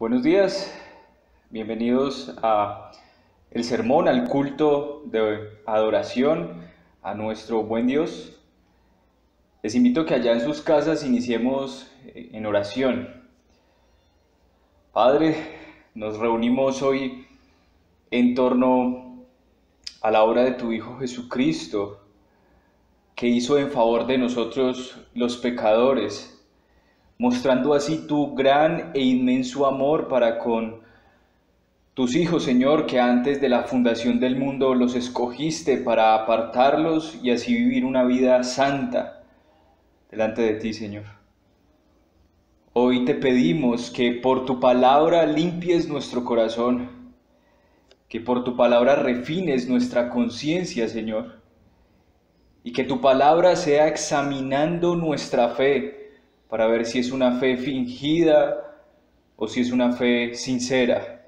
Buenos días, bienvenidos a el sermón, al culto de adoración a nuestro buen Dios. Les invito a que allá en sus casas iniciemos en oración. Padre, nos reunimos hoy en torno a la obra de tu Hijo Jesucristo, que hizo en favor de nosotros los pecadores, mostrando así tu gran e inmenso amor para con tus hijos, Señor, que antes de la fundación del mundo los escogiste para apartarlos y así vivir una vida santa delante de ti, Señor. Hoy te pedimos que por tu palabra limpies nuestro corazón, que por tu palabra refines nuestra conciencia, Señor, y que tu palabra sea examinando nuestra fe para ver si es una fe fingida o si es una fe sincera.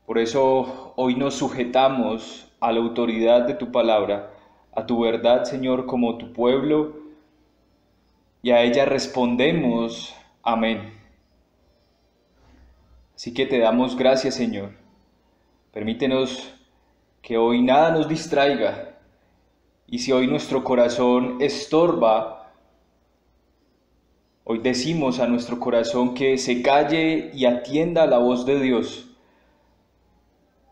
Por eso hoy nos sujetamos a la autoridad de tu palabra, a tu verdad, Señor, como tu pueblo, y a ella respondemos amén. Así que te damos gracias, Señor. Permítenos que hoy nada nos distraiga, y si hoy nuestro corazón estorba, hoy decimos a nuestro corazón que se calle y atienda a la voz de Dios,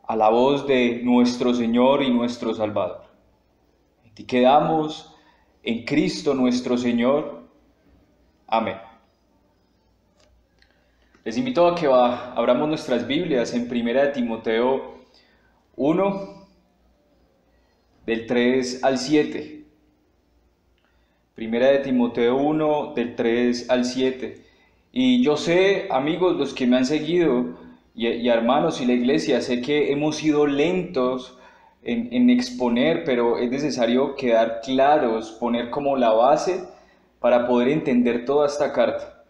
a la voz de nuestro Señor y nuestro Salvador. En ti quedamos, en Cristo nuestro Señor. Amén. Les invito a que abramos nuestras Biblias en 1 Timoteo 1, del 3 al 7. 1 Timoteo 1, del 3 al 7. Y yo sé, amigos, los que me han seguido, y hermanos y la iglesia, sé que hemos sido lentos en exponer, pero es necesario quedar claros, poner como la base para poder entender toda esta carta.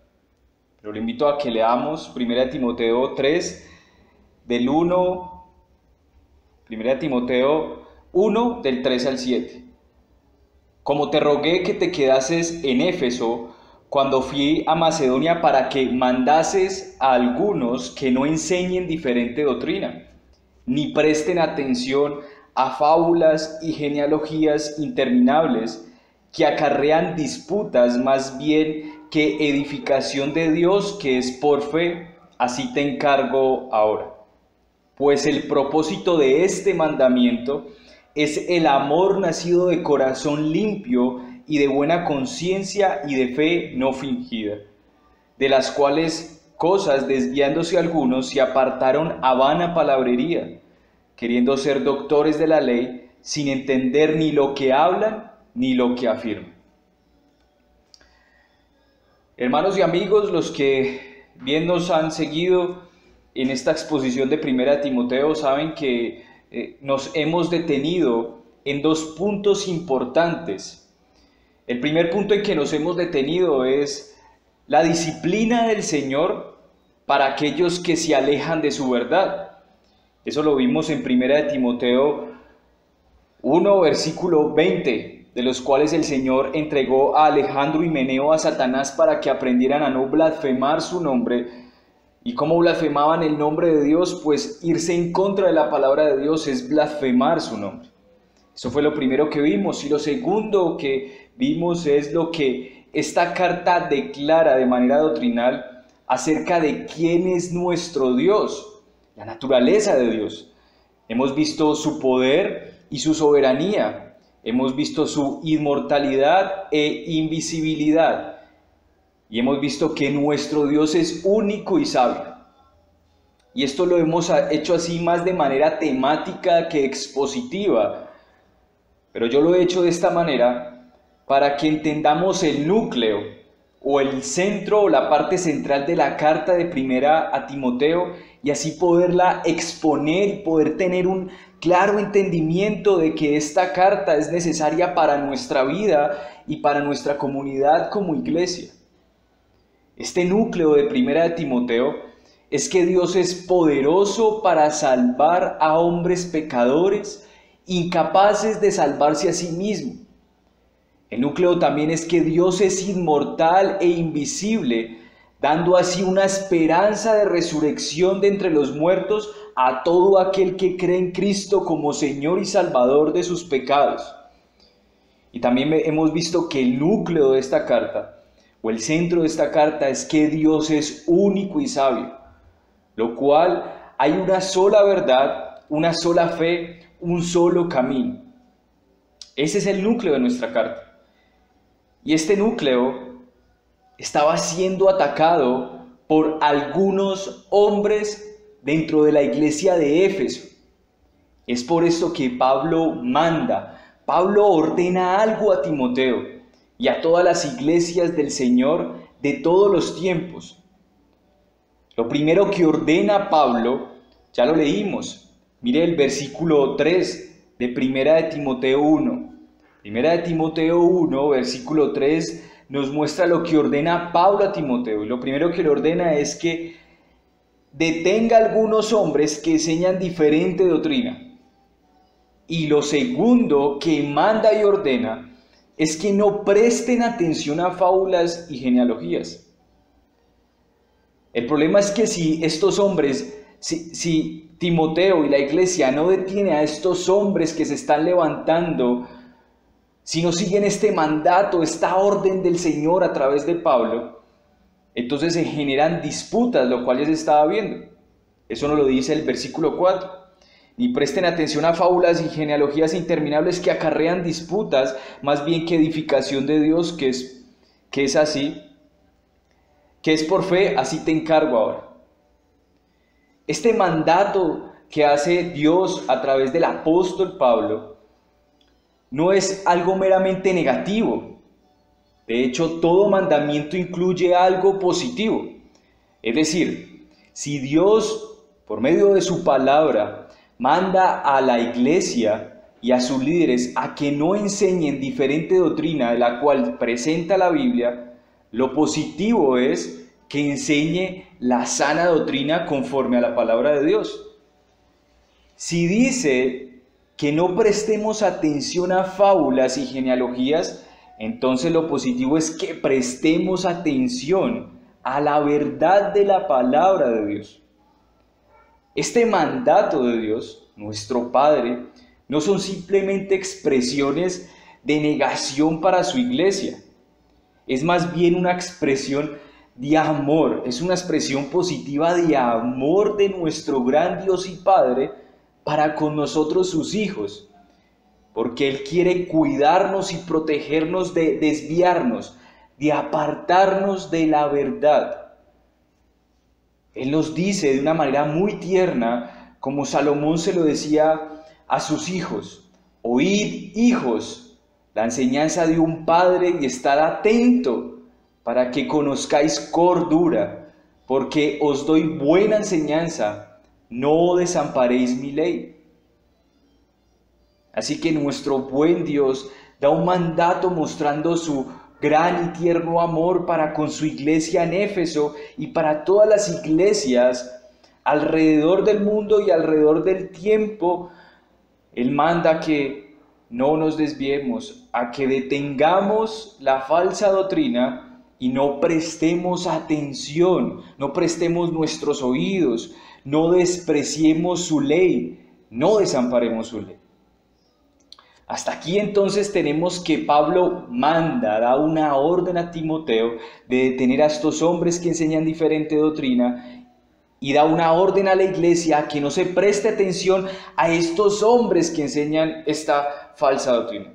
Pero le invito a que leamos 1 Timoteo 3, del 1, 1 Timoteo 1, del 3 al 7. Como te rogué que te quedases en Éfeso cuando fui a Macedonia para que mandases a algunos que no enseñen diferente doctrina, ni presten atención a fábulas y genealogías interminables que acarrean disputas más bien que edificación de Dios que es por fe, así te encargo ahora. Pues el propósito de este mandamiento es el amor nacido de corazón limpio y de buena conciencia y de fe no fingida, de las cuales cosas desviándose algunos se apartaron a vana palabrería, queriendo ser doctores de la ley, sin entender ni lo que hablan ni lo que afirman. Hermanos y amigos, los que bien nos han seguido en esta exposición de 1 Timoteo saben que nos hemos detenido en dos puntos importantes. El primer punto en que nos hemos detenido es la disciplina del Señor para aquellos que se alejan de su verdad. Eso lo vimos en 1 Timoteo 1, versículo 20, de los cuales el Señor entregó a Alejandro y Meneo a Satanás para que aprendieran a no blasfemar su nombre. ¿Y cómo blasfemaban el nombre de Dios? Pues irse en contra de la palabra de Dios es blasfemar su nombre. Eso fue lo primero que vimos. Y lo segundo que vimos es lo que esta carta declara de manera doctrinal acerca de quién es nuestro Dios, la naturaleza de Dios. Hemos visto su poder y su soberanía. Hemos visto su inmortalidad e invisibilidad. Y hemos visto que nuestro Dios es único y sabio. Y esto lo hemos hecho así más de manera temática que expositiva. Pero yo lo he hecho de esta manera para que entendamos el núcleo o el centro o la parte central de la carta de 1 Timoteo y así poderla exponer y poder tener un claro entendimiento de que esta carta es necesaria para nuestra vida y para nuestra comunidad como iglesia. Este núcleo de 1 Timoteo es que Dios es poderoso para salvar a hombres pecadores, incapaces de salvarse a sí mismo. El núcleo también es que Dios es inmortal e invisible, dando así una esperanza de resurrección de entre los muertos a todo aquel que cree en Cristo como Señor y Salvador de sus pecados. Y también hemos visto que el núcleo de esta carta, o el centro de esta carta, es que Dios es único y sabio, lo cual hay una sola verdad, una sola fe, un solo camino. Ese es el núcleo de nuestra carta. Y este núcleo estaba siendo atacado por algunos hombres dentro de la iglesia de Éfeso. Es por esto que Pablo ordena algo a Timoteo y a todas las iglesias del Señor de todos los tiempos. Lo primero que ordena Pablo, ya lo leímos. Mire el versículo 3 de Primera de Timoteo 1. Primera de Timoteo 1, versículo 3, nos muestra lo que ordena Pablo a Timoteo. Y lo primero que le ordena es que detenga a algunos hombres que enseñan diferente doctrina. Y lo segundo que manda y ordena es que no presten atención a fábulas y genealogías. El problema es que si estos hombres, si Timoteo y la iglesia no detiene a estos hombres que se están levantando, si no siguen este mandato, esta orden del Señor a través de Pablo, entonces se generan disputas, lo cual ya se estaba viendo. Eso nos lo dice el versículo 4. Ni presten atención a fábulas y genealogías interminables que acarrean disputas, más bien que edificación de Dios, que es así, que es por fe, así te encargo ahora. Este mandato que hace Dios a través del apóstol Pablo no es algo meramente negativo. De hecho, todo mandamiento incluye algo positivo. Es decir, si Dios, por medio de su palabra, manda a la iglesia y a sus líderes a que no enseñen diferente doctrina de la cual presenta la Biblia, lo positivo es que enseñe la sana doctrina conforme a la palabra de Dios. Si dice que no prestemos atención a fábulas y genealogías, entonces lo positivo es que prestemos atención a la verdad de la palabra de Dios. Este mandato de Dios, nuestro Padre, no son simplemente expresiones de negación para su iglesia. Es más bien una expresión de amor, es una expresión positiva de amor de nuestro gran Dios y Padre para con nosotros sus hijos, porque Él quiere cuidarnos y protegernos de desviarnos, de apartarnos de la verdad. Él nos dice de una manera muy tierna, como Salomón se lo decía a sus hijos: oíd, hijos, la enseñanza de un padre y estad atento para que conozcáis cordura, porque os doy buena enseñanza, no desamparéis mi ley. Así que nuestro buen Dios da un mandato mostrando su gran y tierno amor para con su iglesia en Éfeso y para todas las iglesias alrededor del mundo y alrededor del tiempo. Él manda que no nos desviemos, a que detengamos la falsa doctrina y no prestemos atención, no prestemos nuestros oídos, no despreciemos su ley, no desamparemos su ley. Hasta aquí entonces tenemos que Pablo da una orden a Timoteo de detener a estos hombres que enseñan diferente doctrina y da una orden a la iglesia a que no se preste atención a estos hombres que enseñan esta falsa doctrina.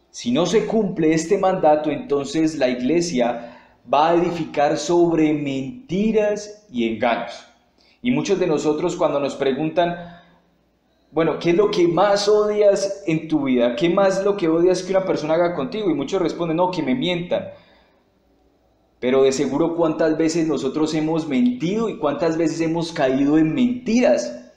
Si no se cumple este mandato, entonces la iglesia va a edificar sobre mentiras y engaños. Y muchos de nosotros, cuando nos preguntan, bueno, ¿qué es lo que más odias en tu vida? ¿Qué más lo que odias que una persona haga contigo? Y muchos responden, no, que me mientan. Pero de seguro, ¿cuántas veces nosotros hemos mentido y cuántas veces hemos caído en mentiras?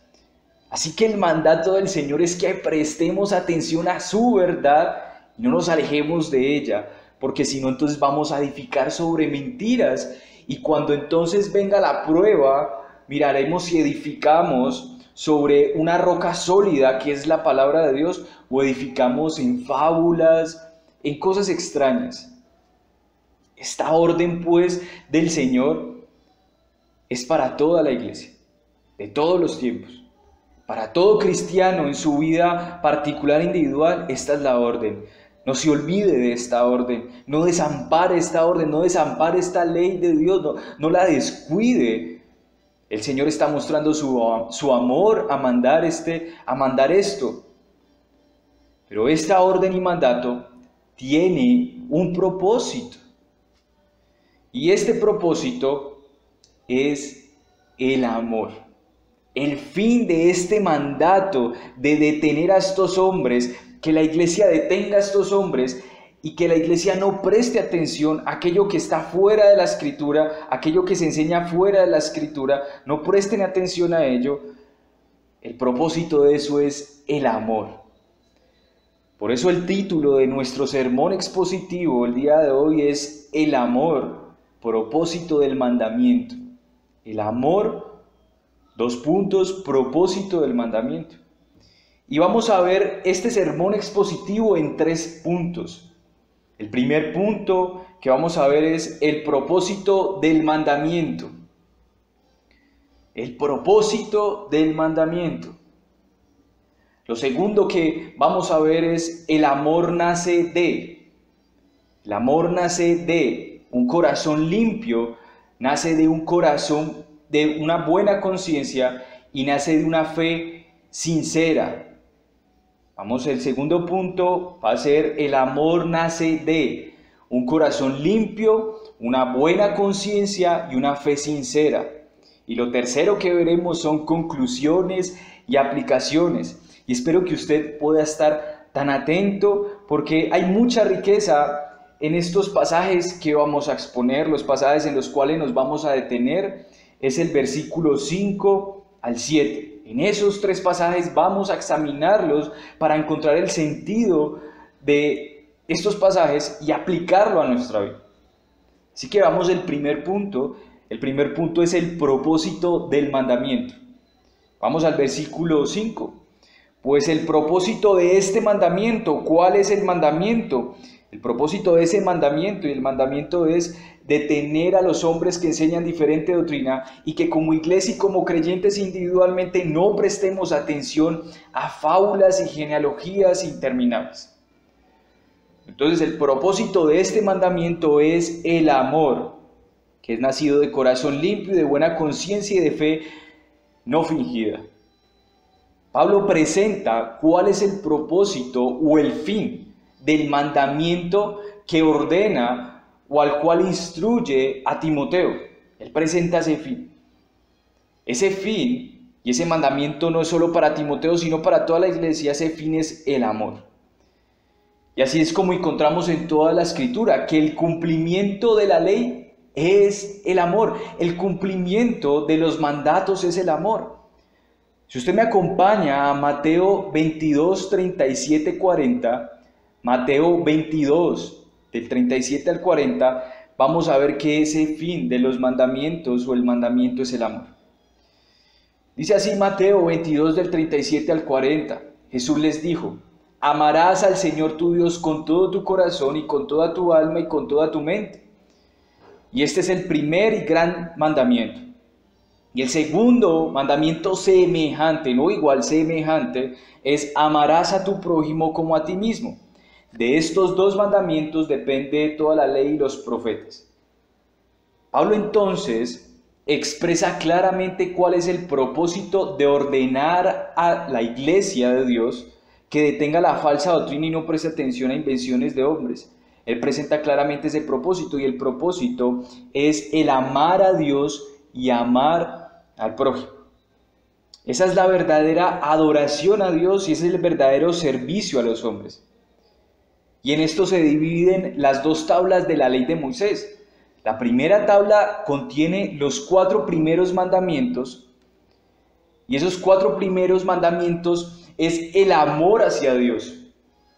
Así que el mandato del Señor es que prestemos atención a su verdad y no nos alejemos de ella, porque si no, entonces vamos a edificar sobre mentiras. Y cuando entonces venga la prueba, miraremos si edificamos sobre una roca sólida que es la palabra de Dios, o edificamos en fábulas, en cosas extrañas. Esta orden, pues, del Señor es para toda la iglesia, de todos los tiempos. Para todo cristiano en su vida particular e individual, esta es la orden. No se olvide de esta orden, no desampare esta orden, no desampare esta ley de Dios, no la descuide. El Señor está mostrando su amor a mandar esto. Pero esta orden y mandato tiene un propósito. Y este propósito es el amor. El fin de este mandato de detener a estos hombres, que la iglesia detenga a estos hombres y que la iglesia no preste atención a aquello que está fuera de la Escritura, aquello que se enseña fuera de la Escritura, no presten atención a ello. El propósito de eso es el amor. Por eso el título de nuestro sermón expositivo el día de hoy es el amor, propósito del mandamiento. El amor, propósito del mandamiento. Y vamos a ver este sermón expositivo en 3 puntos. El primer punto que vamos a ver es el propósito del mandamiento. El propósito del mandamiento. Lo segundo que vamos a ver es el amor nace de. El amor nace de un corazón limpio, nace de un corazón, de una buena conciencia y nace de una fe sincera. El segundo punto va a ser el amor nace de un corazón limpio, una buena conciencia y una fe sincera. Y lo tercero que veremos son conclusiones y aplicaciones. Y espero que usted pueda estar tan atento porque hay mucha riqueza en estos pasajes que vamos a exponer, los pasajes en los cuales nos vamos a detener. Es el versículo 5 al 7. En esos 3 pasajes vamos a examinarlos para encontrar el sentido de estos pasajes y aplicarlo a nuestra vida. Así que vamos al primer punto. El primer punto es el propósito del mandamiento. Vamos al versículo 5. Pues el propósito de este mandamiento, ¿cuál es el mandamiento? El propósito de ese mandamiento, y el mandamiento es detener a los hombres que enseñan diferente doctrina y que como iglesia y como creyentes individualmente no prestemos atención a fábulas y genealogías interminables. Entonces el propósito de este mandamiento es el amor, que es nacido de corazón limpio y de buena conciencia y de fe no fingida. Pablo presenta cuál es el propósito o el fin del mandamiento que ordena o al cual instruye a Timoteo. Él presenta ese fin. Ese fin y ese mandamiento no es solo para Timoteo, sino para toda la iglesia. Ese fin es el amor. Y así es como encontramos en toda la Escritura, que el cumplimiento de la ley es el amor. El cumplimiento de los mandatos es el amor. Si usted me acompaña a Mateo 22, 37, 40, Mateo 22, del 37 al 40, vamos a ver que ese fin de los mandamientos o el mandamiento es el amor. Dice así Mateo 22, del 37 al 40, Jesús les dijo: amarás al Señor tu Dios con todo tu corazón y con toda tu alma y con toda tu mente. Y este es el primer y gran mandamiento. Y el segundo mandamiento semejante, no igual, semejante, es amarás a tu prójimo como a ti mismo. De estos 2 mandamientos depende toda la ley y los profetas. Pablo entonces expresa claramente cuál es el propósito de ordenar a la iglesia de Dios que detenga la falsa doctrina y no preste atención a invenciones de hombres. Él presenta claramente ese propósito y el propósito es el amar a Dios y amar al prójimo. Esa es la verdadera adoración a Dios y ese es el verdadero servicio a los hombres. Y en esto se dividen las 2 tablas de la ley de Moisés. La primera tabla contiene los 4 primeros mandamientos y esos 4 primeros mandamientos es el amor hacia Dios.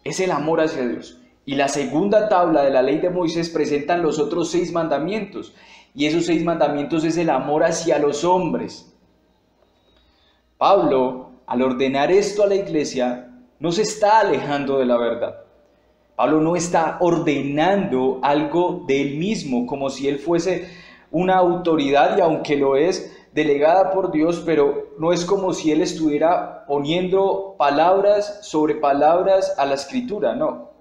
Es el amor hacia Dios. Y la segunda tabla de la ley de Moisés presentan los otros 6 mandamientos. Y esos 6 mandamientos es el amor hacia los hombres. Pablo, al ordenar esto a la iglesia, no se está alejando de la verdad. Pablo no está ordenando algo de él mismo, como si él fuese una autoridad, y aunque lo es, delegada por Dios, pero no es como si él estuviera poniendo palabras sobre palabras a la escritura, no.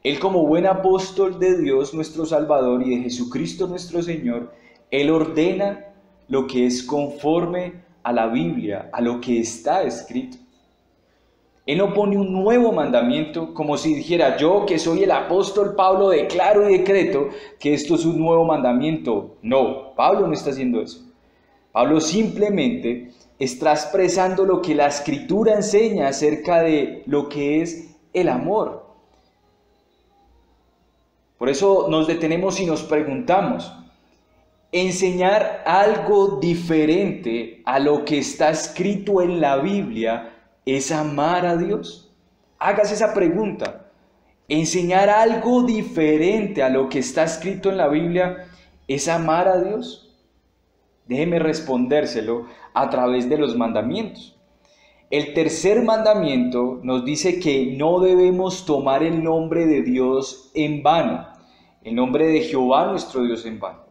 Él, como buen apóstol de Dios nuestro Salvador y de Jesucristo nuestro Señor, él ordena lo que es conforme a la Biblia, a lo que está escrito. Él no pone un nuevo mandamiento como si dijera: yo, que soy el apóstol Pablo, declaro y decreto que esto es un nuevo mandamiento. No, Pablo no está haciendo eso. Pablo simplemente está expresando lo que la Escritura enseña acerca de lo que es el amor. Por eso nos detenemos y nos preguntamos: ¿enseñar algo diferente a lo que está escrito en la Biblia es amar a Dios? Hágase esa pregunta. ¿Enseñar algo diferente a lo que está escrito en la Biblia es amar a Dios? Déjeme respondérselo a través de los mandamientos. El tercer mandamiento nos dice que no debemos tomar el nombre de Dios en vano, el nombre de Jehová nuestro Dios en vano.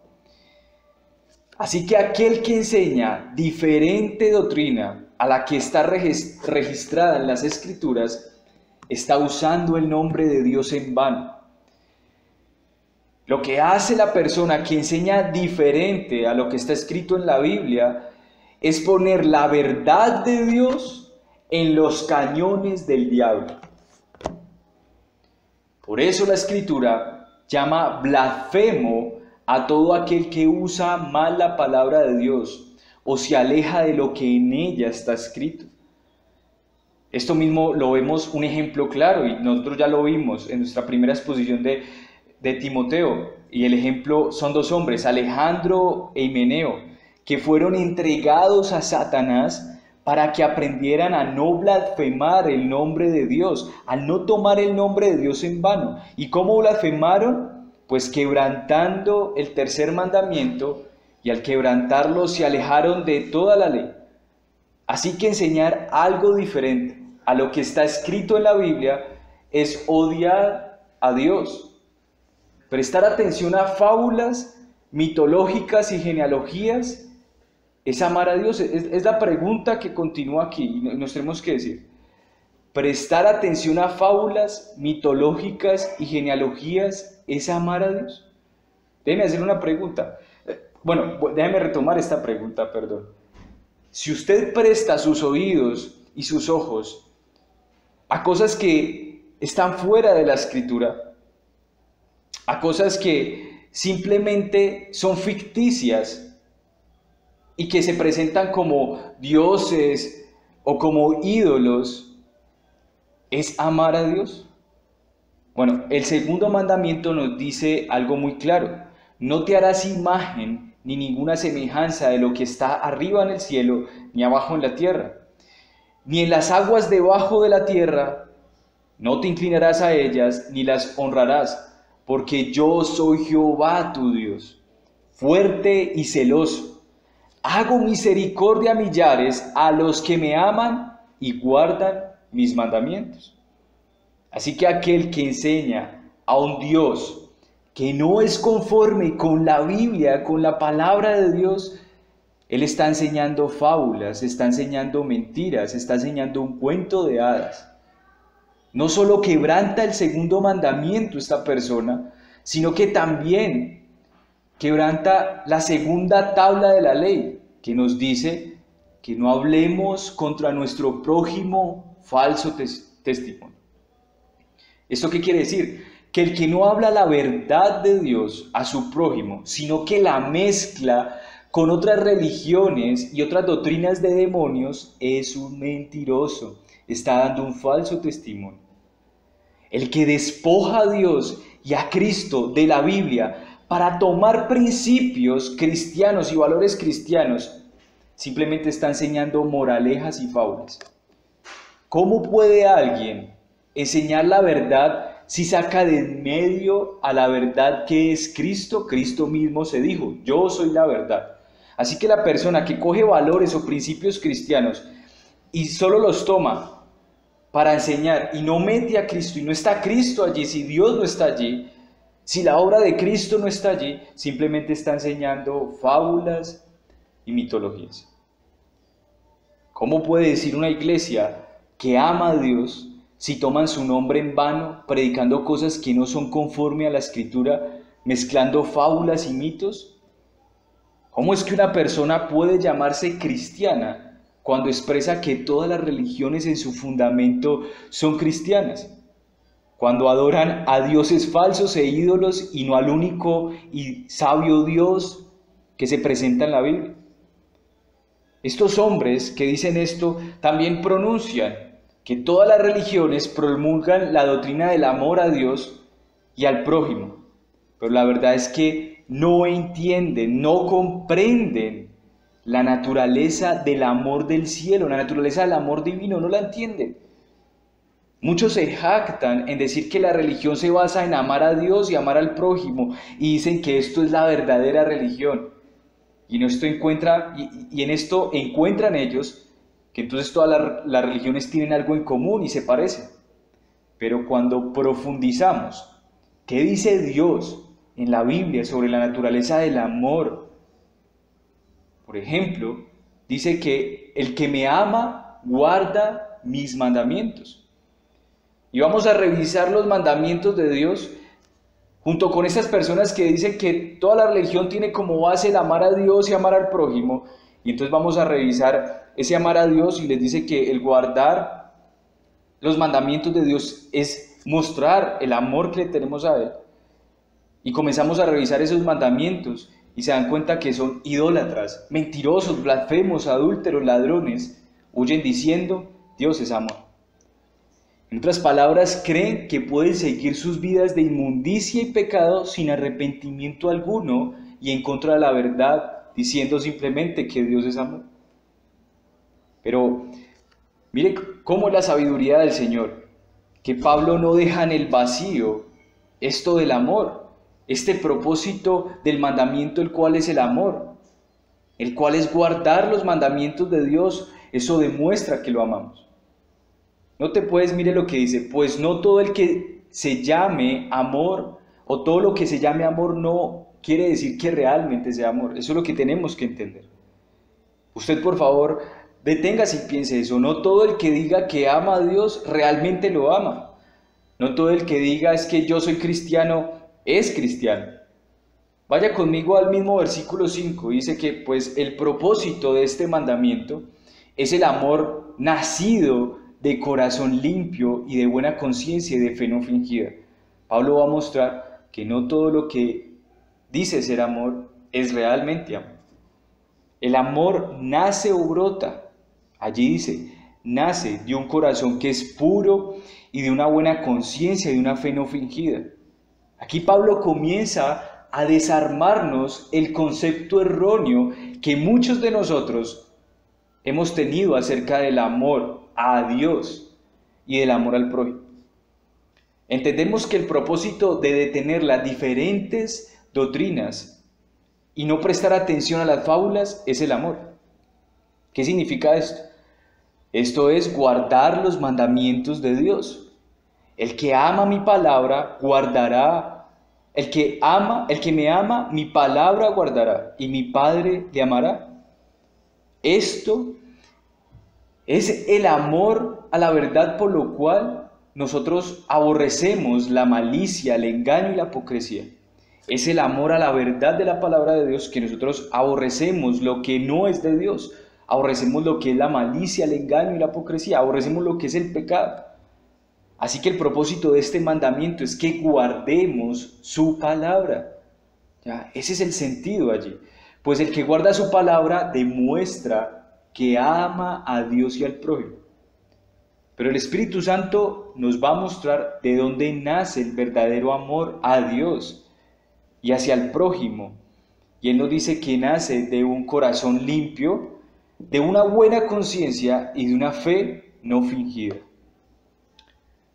Así que aquel que enseña diferente doctrina a la que está registrada en las Escrituras está usando el nombre de Dios en vano. Lo que hace la persona que enseña diferente a lo que está escrito en la Biblia es poner la verdad de Dios en los cañones del diablo. Por eso la Escritura llama blasfemo a todo aquel que usa mal la palabra de Dios o se aleja de lo que en ella está escrito. Esto mismo lo vemos un ejemplo claro, y nosotros ya lo vimos en nuestra primera exposición de Timoteo, y el ejemplo son dos hombres, Alejandro e Himeneo, que fueron entregados a Satanás para que aprendieran a no blasfemar el nombre de Dios, a no tomar el nombre de Dios en vano. ¿Y cómo blasfemaron? Pues quebrantando el tercer mandamiento, y al quebrantarlo se alejaron de toda la ley. Así que enseñar algo diferente a lo que está escrito en la Biblia es odiar a Dios. Prestar atención a fábulas mitológicas y genealogías es amar a Dios. Es la pregunta que continúa aquí y nos tenemos que decir. Prestar atención a fábulas mitológicas y genealogías es amar a Dios. Déjeme hacer una pregunta. Bueno, déjeme retomar esta pregunta, perdón. Si usted presta sus oídos y sus ojos a cosas que están fuera de la Escritura, a cosas que simplemente son ficticias y que se presentan como dioses o como ídolos, ¿es amar a Dios? Bueno, el segundo mandamiento nos dice algo muy claro: no te harás imagen ni ninguna semejanza de lo que está arriba en el cielo, ni abajo en la tierra, ni en las aguas debajo de la tierra. No te inclinarás a ellas, ni las honrarás, porque yo soy Jehová tu Dios, fuerte y celoso. Hago misericordia a millares a los que me aman y guardan mis mandamientos. Así que aquel que enseña a un Dios que no es conforme con la Biblia, con la palabra de Dios, él está enseñando fábulas, está enseñando mentiras, está enseñando un cuento de hadas. No solo quebranta el segundo mandamiento esta persona, sino que también quebranta la segunda tabla de la ley, que nos dice que no hablemos contra nuestro prójimo falso testimonio. ¿Esto qué quiere decir? Que el que no habla la verdad de Dios a su prójimo, sino que la mezcla con otras religiones y otras doctrinas de demonios, es un mentiroso. Está dando un falso testimonio. El que despoja a Dios y a Cristo de la Biblia para tomar principios cristianos y valores cristianos, simplemente está enseñando moralejas y fábulas. ¿Cómo puede alguien enseñar la verdad si saca de en medio a la verdad que es Cristo? Cristo mismo se dijo: yo soy la verdad. Así que la persona que coge valores o principios cristianos y solo los toma para enseñar y no mete a Cristo y no está Cristo allí, si Dios no está allí, si la obra de Cristo no está allí, simplemente está enseñando fábulas y mitologías. ¿Cómo puede decir una iglesia que ama a Dios si toman su nombre en vano, predicando cosas que no son conforme a la Escritura, mezclando fábulas y mitos? ¿Cómo es que una persona puede llamarse cristiana cuando expresa que todas las religiones en su fundamento son cristianas? Cuando adoran a dioses falsos e ídolos y no al único y sabio Dios que se presenta en la Biblia. Estos hombres que dicen esto también pronuncian que todas las religiones promulgan la doctrina del amor a Dios y al prójimo, pero la verdad es que no entienden, no comprenden la naturaleza del amor del cielo, la naturaleza del amor divino, no la entienden. Muchos se jactan en decir que la religión se basa en amar a Dios y amar al prójimo y dicen que esto es la verdadera religión. Y en esto encuentran ellos que entonces todas las religiones tienen algo en común y se parecen. Pero cuando profundizamos, ¿qué dice Dios en la Biblia sobre la naturaleza del amor? Por ejemplo, dice que el que me ama guarda mis mandamientos. Y vamos a revisar los mandamientos de Dios junto con esas personas que dicen que toda la religión tiene como base el amar a Dios y amar al prójimo. Y entonces vamos a revisar ese amar a Dios y les dice que el guardar los mandamientos de Dios es mostrar el amor que le tenemos a Él. Y comenzamos a revisar esos mandamientos y se dan cuenta que son idólatras, mentirosos, blasfemos, adúlteros, ladrones. Huyen diciendo, Dios es amor. En otras palabras, creen que pueden seguir sus vidas de inmundicia y pecado sin arrepentimiento alguno y en contra de la verdad, diciendo simplemente que Dios es amor. Pero mire cómo es la sabiduría del Señor, que Pablo no deja en el vacío esto del amor, este propósito del mandamiento, el cual es el amor, el cual es guardar los mandamientos de Dios. Eso demuestra que lo amamos. No te puedes, mire lo que dice, pues no todo el que se llame amor o todo lo que se llame amor no quiere decir que realmente sea amor. Eso es lo que tenemos que entender. Usted, por favor, deténgase y piense eso. No todo el que diga que ama a Dios realmente lo ama. No todo el que diga es que yo soy cristiano es cristiano. Vaya conmigo al mismo versículo 5. Dice que pues el propósito de este mandamiento es el amor nacido de corazón limpio y de buena conciencia y de fe no fingida. Pablo va a mostrar que no todo lo que dice ser amor es realmente amor. El amor nace o brota, allí dice, nace de un corazón que es puro y de una buena conciencia y de una fe no fingida. Aquí Pablo comienza a desarmarnos el concepto erróneo que muchos de nosotros hemos tenido acerca del amor a Dios y del amor al prójimo. Entendemos que el propósito de detener las diferentes doctrinas y no prestar atención a las fábulas es el amor. ¿Qué significa esto? Esto es guardar los mandamientos de Dios. El que ama mi palabra guardará. El que me ama, mi palabra guardará y mi Padre le amará. Esto es el amor a la verdad por lo cual nosotros aborrecemos la malicia, el engaño y la hipocresía. Es el amor a la verdad de la palabra de Dios que nosotros aborrecemos lo que no es de Dios. Aborrecemos lo que es la malicia, el engaño y la hipocresía. Aborrecemos lo que es el pecado. Así que el propósito de este mandamiento es que guardemos su palabra. ¿Ya? Ese es el sentido allí. Pues el que guarda su palabra demuestra que ama a Dios y al prójimo. Pero el Espíritu Santo nos va a mostrar de dónde nace el verdadero amor a Dios y hacia el prójimo. Y Él nos dice que nace de un corazón limpio, de una buena conciencia y de una fe no fingida.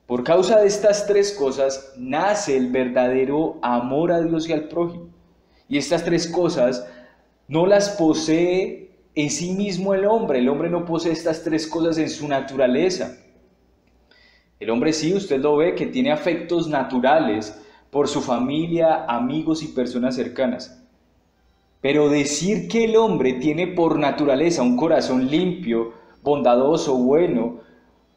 Por causa de estas tres cosas nace el verdadero amor a Dios y al prójimo. Y estas tres cosas no las posee en sí mismo el hombre no posee estas tres cosas en su naturaleza. El hombre sí, usted lo ve, que tiene afectos naturales por su familia, amigos y personas cercanas. Pero decir que el hombre tiene por naturaleza un corazón limpio, bondadoso, bueno,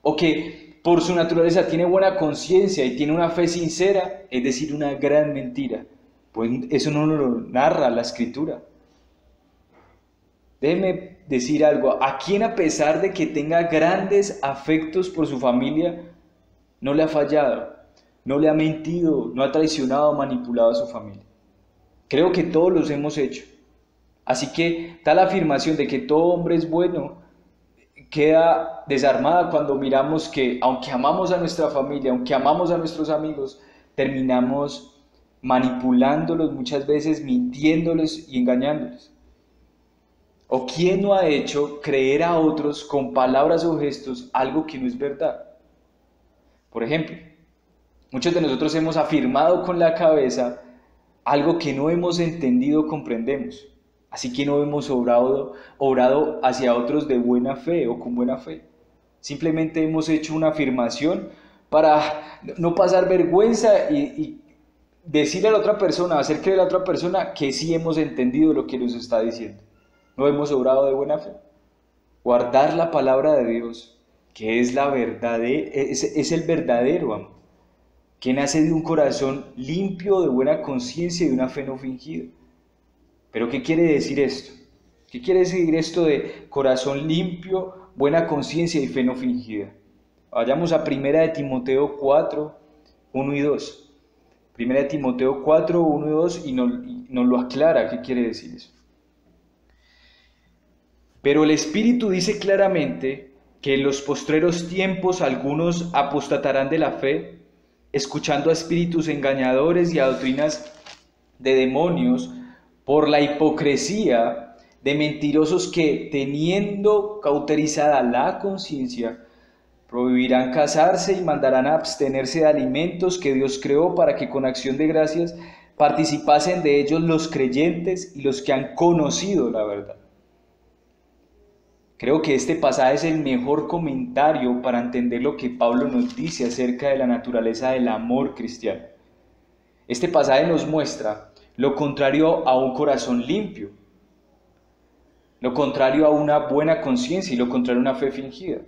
o que por su naturaleza tiene buena conciencia y tiene una fe sincera, es decir, una gran mentira. Pues eso no lo narra la Escritura. Déjeme decir algo, ¿a quién a pesar de que tenga grandes afectos por su familia, no le ha fallado, no le ha mentido, no ha traicionado o manipulado a su familia? Creo que todos los hemos hecho. Así que tal afirmación de que todo hombre es bueno queda desarmada cuando miramos que aunque amamos a nuestra familia, aunque amamos a nuestros amigos, terminamos manipulándolos muchas veces, mintiéndoles y engañándoles. ¿O quién no ha hecho creer a otros con palabras o gestos algo que no es verdad? Por ejemplo, muchos de nosotros hemos afirmado con la cabeza algo que no hemos entendido o comprendemos. Así que no hemos obrado hacia otros de buena fe o con buena fe. Simplemente hemos hecho una afirmación para no pasar vergüenza y decirle a la otra persona, hacer creer a la otra persona que sí hemos entendido lo que nos está diciendo. No hemos obrado de buena fe. Guardar la palabra de Dios, que es la verdad, es el verdadero amor, que nace de un corazón limpio, de buena conciencia y de una fe no fingida. ¿Pero qué quiere decir esto? ¿Qué quiere decir esto de corazón limpio, buena conciencia y fe no fingida? Vayamos a 1 de Timoteo 4, 1 y 2. 1 de Timoteo 4, 1 y 2 y nos lo aclara qué quiere decir eso. Pero el Espíritu dice claramente que en los postreros tiempos algunos apostatarán de la fe, escuchando a espíritus engañadores y a doctrinas de demonios, por la hipocresía de mentirosos que, teniendo cauterizada la conciencia, prohibirán casarse y mandarán a abstenerse de alimentos que Dios creó para que con acción de gracias participasen de ellos los creyentes y los que han conocido la verdad. Creo que este pasaje es el mejor comentario para entender lo que Pablo nos dice acerca de la naturaleza del amor cristiano. Este pasaje nos muestra lo contrario a un corazón limpio, lo contrario a una buena conciencia y lo contrario a una fe fingida.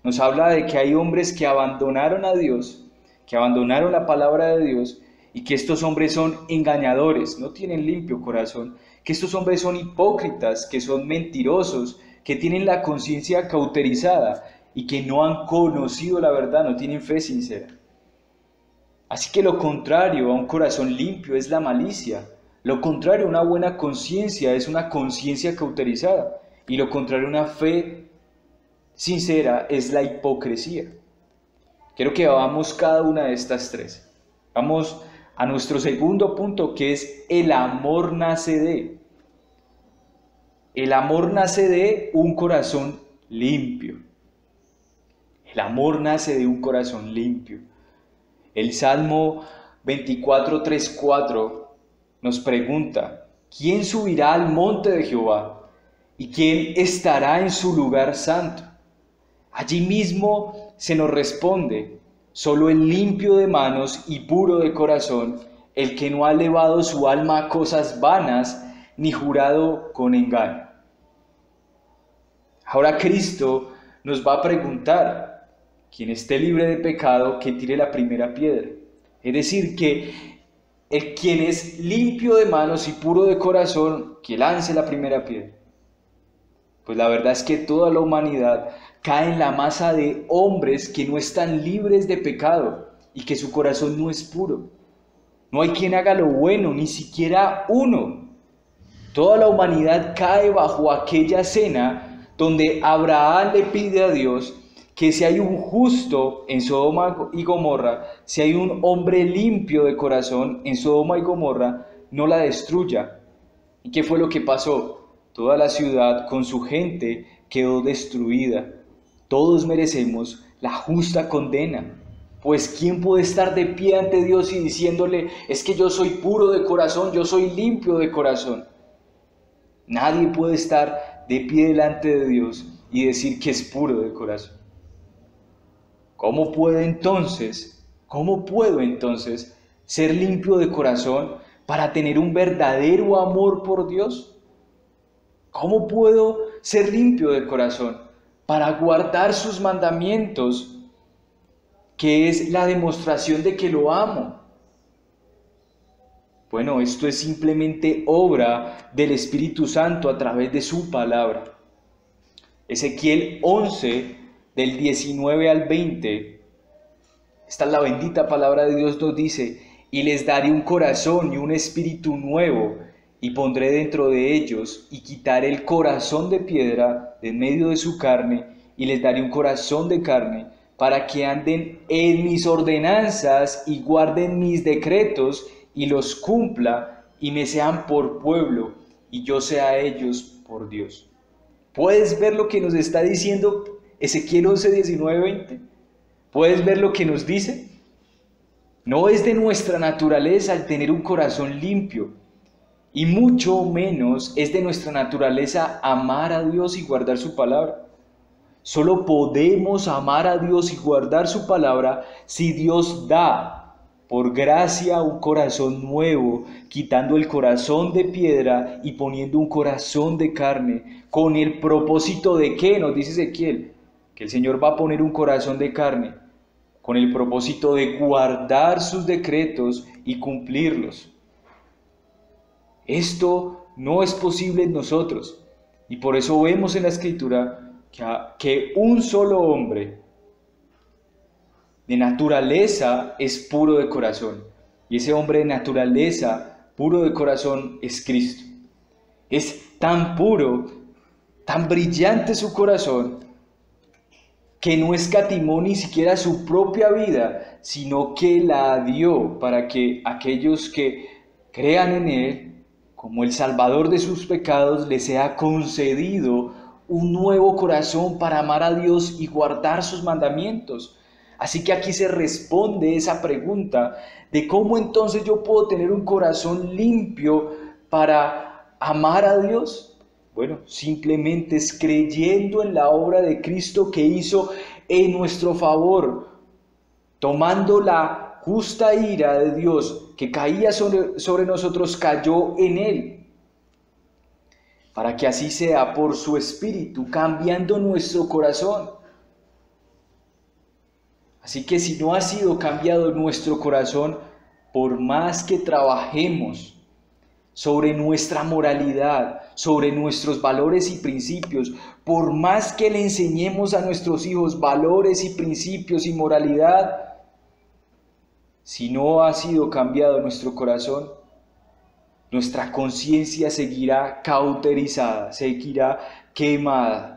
Nos habla de que hay hombres que abandonaron a Dios, que abandonaron la palabra de Dios y que estos hombres son engañadores, no tienen limpio corazón, que estos hombres son hipócritas, que son mentirosos, que tienen la conciencia cauterizada y que no han conocido la verdad, no tienen fe sincera. Así que lo contrario a un corazón limpio es la malicia, lo contrario a una buena conciencia es una conciencia cauterizada y lo contrario a una fe sincera es la hipocresía. Quiero que vamos cada una de estas tres. Vamos a nuestro segundo punto, que es el amor nace de. El amor nace de un corazón limpio. El amor nace de un corazón limpio. El Salmo 24, 3, 4 nos pregunta, ¿quién subirá al monte de Jehová? ¿Y quién estará en su lugar santo? Allí mismo se nos responde, solo el limpio de manos y puro de corazón, el que no ha elevado su alma a cosas vanas, ni jurado con engaño. Ahora Cristo nos va a preguntar, quien esté libre de pecado, que tire la primera piedra. Es decir, que quien es limpio de manos y puro de corazón, que lance la primera piedra. Pues la verdad es que toda la humanidad cae en la masa de hombres que no están libres de pecado y que su corazón no es puro. No hay quien haga lo bueno, ni siquiera uno. Toda la humanidad cae bajo aquella cena donde Abraham le pide a Dios que si hay un justo en Sodoma y Gomorra, si hay un hombre limpio de corazón en Sodoma y Gomorra, no la destruya. ¿Y qué fue lo que pasó? Toda la ciudad con su gente quedó destruida. Todos merecemos la justa condena. Pues ¿quién puede estar de pie ante Dios y diciéndole, es que yo soy puro de corazón, yo soy limpio de corazón? Nadie puede estar de pie delante de Dios y decir que es puro de corazón. cómo puedo entonces ser limpio de corazón para tener un verdadero amor por Dios? ¿Cómo puedo ser limpio de corazón para guardar sus mandamientos, que es la demostración de que lo amo? Bueno, esto es simplemente obra del Espíritu Santo a través de su palabra. Ezequiel 11, del 19 al 20, esta es la bendita palabra de Dios, nos dice: y les daré un corazón y un espíritu nuevo, y pondré dentro de ellos, y quitaré el corazón de piedra de en medio de su carne, y les daré un corazón de carne, para que anden en mis ordenanzas y guarden mis decretos, y los cumpla, y me sean por pueblo, y yo sea a ellos por Dios. ¿Puedes ver lo que nos está diciendo Ezequiel 11, 19, 20? ¿Puedes ver lo que nos dice? No es de nuestra naturaleza el tener un corazón limpio, y mucho menos es de nuestra naturaleza amar a Dios y guardar su palabra. Solo podemos amar a Dios y guardar su palabra si Dios da por gracia un corazón nuevo, quitando el corazón de piedra y poniendo un corazón de carne, con el propósito de ¿qué? Nos dice Ezequiel, que el Señor va a poner un corazón de carne, con el propósito de guardar sus decretos y cumplirlos. Esto no es posible en nosotros, y por eso vemos en la Escritura que un solo hombre de naturaleza es puro de corazón, y ese hombre de naturaleza puro de corazón es Cristo. Es tan puro, tan brillante su corazón, que no escatimó ni siquiera su propia vida, sino que la dio para que aquellos que crean en Él, como el Salvador de sus pecados, les sea concedido un nuevo corazón para amar a Dios y guardar sus mandamientos. Así que aquí se responde esa pregunta de cómo entonces yo puedo tener un corazón limpio para amar a Dios. Bueno, simplemente es creyendo en la obra de Cristo que hizo en nuestro favor, tomando la justa ira de Dios que caía sobre nosotros, cayó en Él, para que así sea por su Espíritu, cambiando nuestro corazón. Así que si no ha sido cambiado nuestro corazón, por más que trabajemos sobre nuestra moralidad, sobre nuestros valores y principios, por más que le enseñemos a nuestros hijos valores y principios y moralidad, si no ha sido cambiado nuestro corazón, nuestra conciencia seguirá cauterizada, seguirá quemada.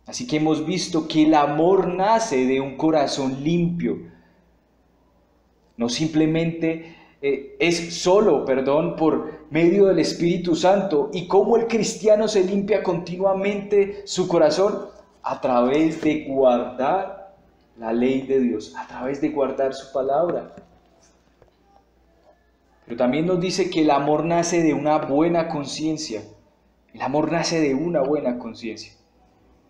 Así que hemos visto que el amor nace de un corazón limpio. No simplemente por medio del Espíritu Santo. ¿Y cómo el cristiano se limpia continuamente su corazón? A través de guardar la ley de Dios, a través de guardar su palabra. Pero también nos dice que el amor nace de una buena conciencia. El amor nace de una buena conciencia.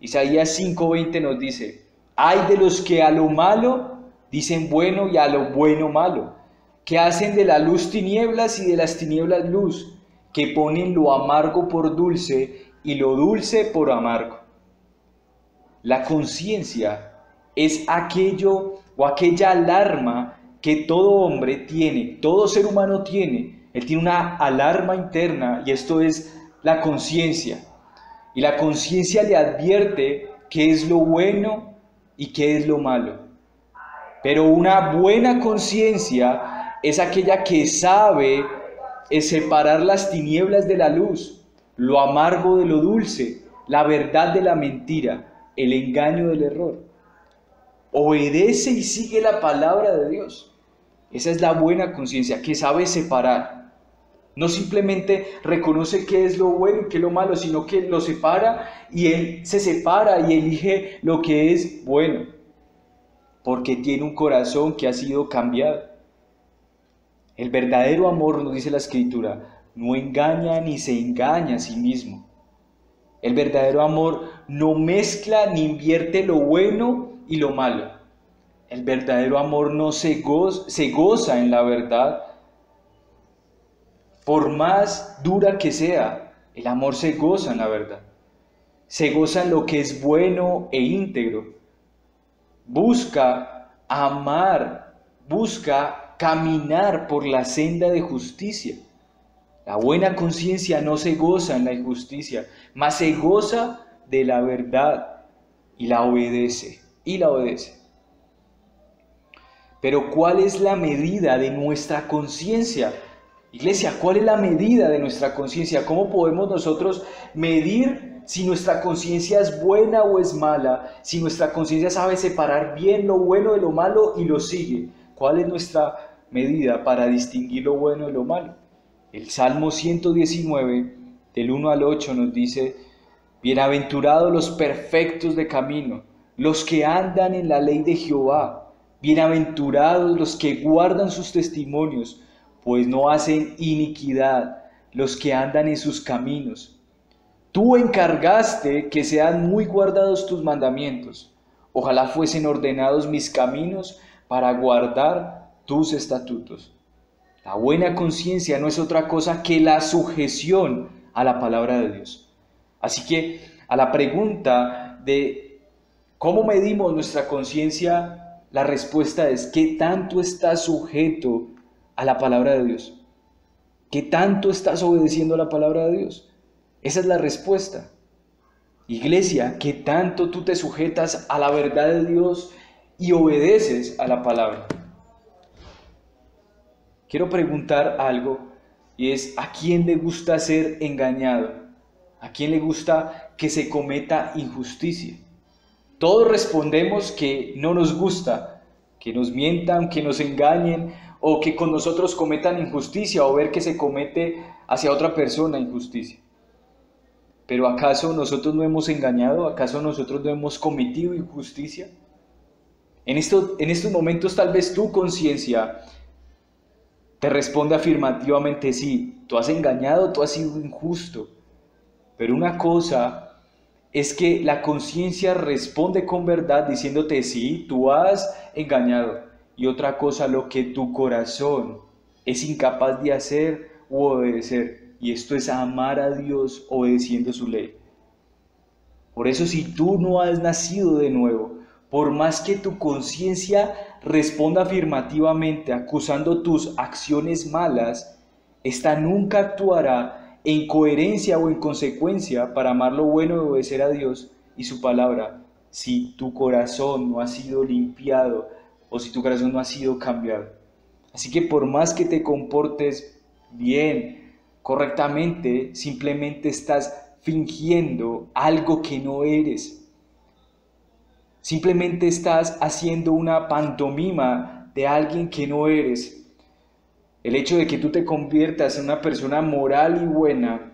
Isaías 5:20 nos dice: ay de los que a lo malo dicen bueno y a lo bueno malo, que hacen de la luz tinieblas y de las tinieblas luz, que ponen lo amargo por dulce y lo dulce por amargo. La conciencia es aquello o aquella alarma que todo hombre tiene, todo ser humano tiene. Él tiene una alarma interna, y esto es la conciencia. Y la conciencia le advierte qué es lo bueno y qué es lo malo. Pero una buena conciencia es aquella que sabe separar las tinieblas de la luz, lo amargo de lo dulce, la verdad de la mentira, el engaño del error. Obedece y sigue la palabra de Dios. Esa es la buena conciencia, que sabe separar. No simplemente reconoce qué es lo bueno y qué es lo malo, sino que lo separa, y él se separa y elige lo que es bueno, porque tiene un corazón que ha sido cambiado. El verdadero amor, nos dice la Escritura, no engaña ni se engaña a sí mismo. El verdadero amor no mezcla ni invierte lo bueno y lo malo. El verdadero amor no se goza en la verdad, por más dura que sea. El amor se goza en la verdad, se goza en lo que es bueno e íntegro. Busca amar, busca caminar por la senda de justicia. La buena conciencia no se goza en la injusticia, mas se goza de la verdad y la obedece, Pero ¿cuál es la medida de nuestra conciencia? Iglesia, ¿cuál es la medida de nuestra conciencia? ¿Cómo podemos nosotros medir si nuestra conciencia es buena o es mala? Si nuestra conciencia sabe separar bien lo bueno de lo malo y lo sigue. ¿Cuál es nuestra medida para distinguir lo bueno de lo malo? El Salmo 119, del 1 al 8 nos dice: bienaventurados los perfectos de camino, los que andan en la ley de Jehová. Bienaventurados los que guardan sus testimonios, pues no hacen iniquidad los que andan en sus caminos. Tú encargaste que sean muy guardados tus mandamientos. Ojalá fuesen ordenados mis caminos para guardar tus estatutos. La buena conciencia no es otra cosa que la sujeción a la palabra de Dios. Así que a la pregunta de cómo medimos nuestra conciencia, la respuesta es: ¿qué tanto estás sujeto a la palabra de Dios? ¿Qué tanto estás obedeciendo a la palabra de Dios? Esa es la respuesta. Iglesia, ¿qué tanto tú te sujetas a la verdad de Dios y obedeces a la palabra? Quiero preguntar algo, y es: ¿a quién le gusta ser engañado? ¿A quién le gusta que se cometa injusticia? Todos respondemos que no nos gusta que nos mientan, que nos engañen, o que con nosotros cometan injusticia, o ver que se comete hacia otra persona injusticia. Pero ¿acaso nosotros no hemos engañado? ¿Acaso nosotros no hemos cometido injusticia? En estos momentos tal vez tu conciencia te responde afirmativamente: sí, tú has engañado, tú has sido injusto. Pero una cosa es que la conciencia responde con verdad diciéndote: sí, tú has engañado. Y otra cosa, lo que tu corazón es incapaz de hacer u obedecer. Y esto es amar a Dios obedeciendo su ley. Por eso, si tú no has nacido de nuevo, por más que tu conciencia responda afirmativamente acusando tus acciones malas, esta nunca actuará en coherencia o en consecuencia para amar lo bueno y obedecer a Dios y su palabra, si tu corazón no ha sido limpiado o si tu corazón no ha sido cambiado. Así que por más que te comportes bien, correctamente, simplemente estás fingiendo algo que no eres. Simplemente estás haciendo una pantomima de alguien que no eres. El hecho de que tú te conviertas en una persona moral y buena,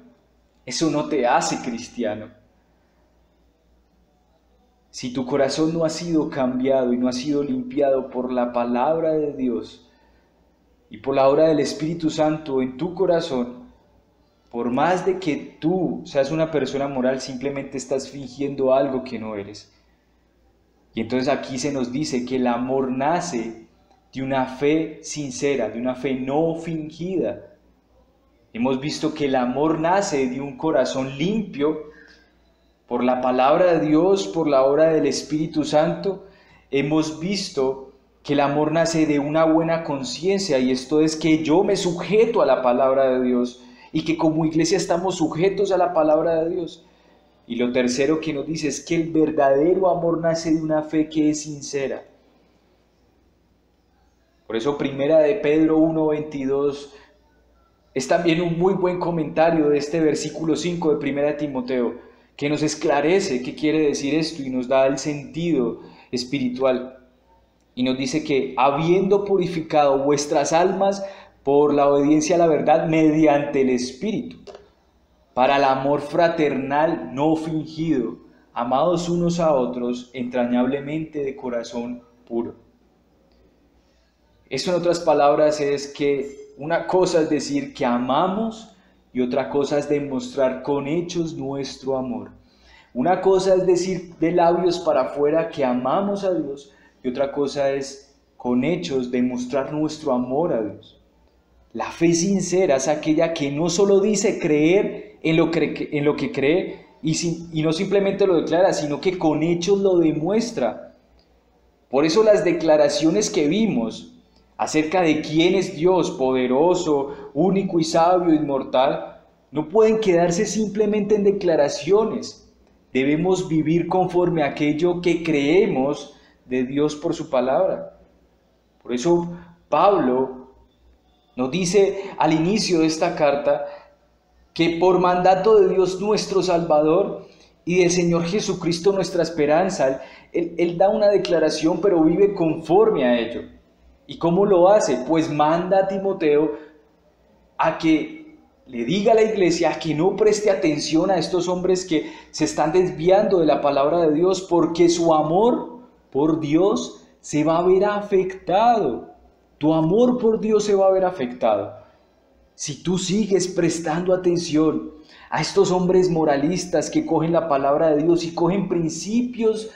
eso no te hace cristiano. Si tu corazón no ha sido cambiado y no ha sido limpiado por la palabra de Dios y por la obra del Espíritu Santo en tu corazón, por más de que tú seas una persona moral, simplemente estás fingiendo algo que no eres. Y entonces aquí se nos dice que el amor nace de una fe sincera, de una fe no fingida. Hemos visto que el amor nace de un corazón limpio por la palabra de Dios, por la obra del Espíritu Santo. Hemos visto que el amor nace de una buena conciencia, y esto es que yo me sujeto a la palabra de Dios y que como iglesia estamos sujetos a la palabra de Dios. Y lo tercero que nos dice es que el verdadero amor nace de una fe que es sincera. Por eso Primera de Pedro 1:22 es también un muy buen comentario de este versículo 5 de Primera de Timoteo, que nos esclarece qué quiere decir esto y nos da el sentido espiritual. Y nos dice que habiendo purificado vuestras almas por la obediencia a la verdad mediante el Espíritu, para el amor fraternal no fingido, amados unos a otros entrañablemente de corazón puro. Eso, en otras palabras, es que una cosa es decir que amamos y otra cosa es demostrar con hechos nuestro amor. Una cosa es decir de labios para afuera que amamos a Dios y otra cosa es con hechos demostrar nuestro amor a Dios. La fe sincera es aquella que no solo dice creer en lo que cree y no simplemente lo declara, sino que con hechos lo demuestra. Por eso las declaraciones que vimos acerca de quién es Dios, poderoso, único y sabio, inmortal, no pueden quedarse simplemente en declaraciones. Debemos vivir conforme a aquello que creemos de Dios por su palabra. Por eso Pablo nos dice al inicio de esta carta que por mandato de Dios nuestro Salvador y del Señor Jesucristo nuestra esperanza, Él da una declaración pero vive conforme a ello. ¿Y cómo lo hace? Pues manda a Timoteo a que le diga a la iglesia que no preste atención a estos hombres que se están desviando de la palabra de Dios, porque su amor por Dios se va a ver afectado. Tu amor por Dios se va a ver afectado. Si tú sigues prestando atención a estos hombres moralistas que cogen la palabra de Dios y cogen principios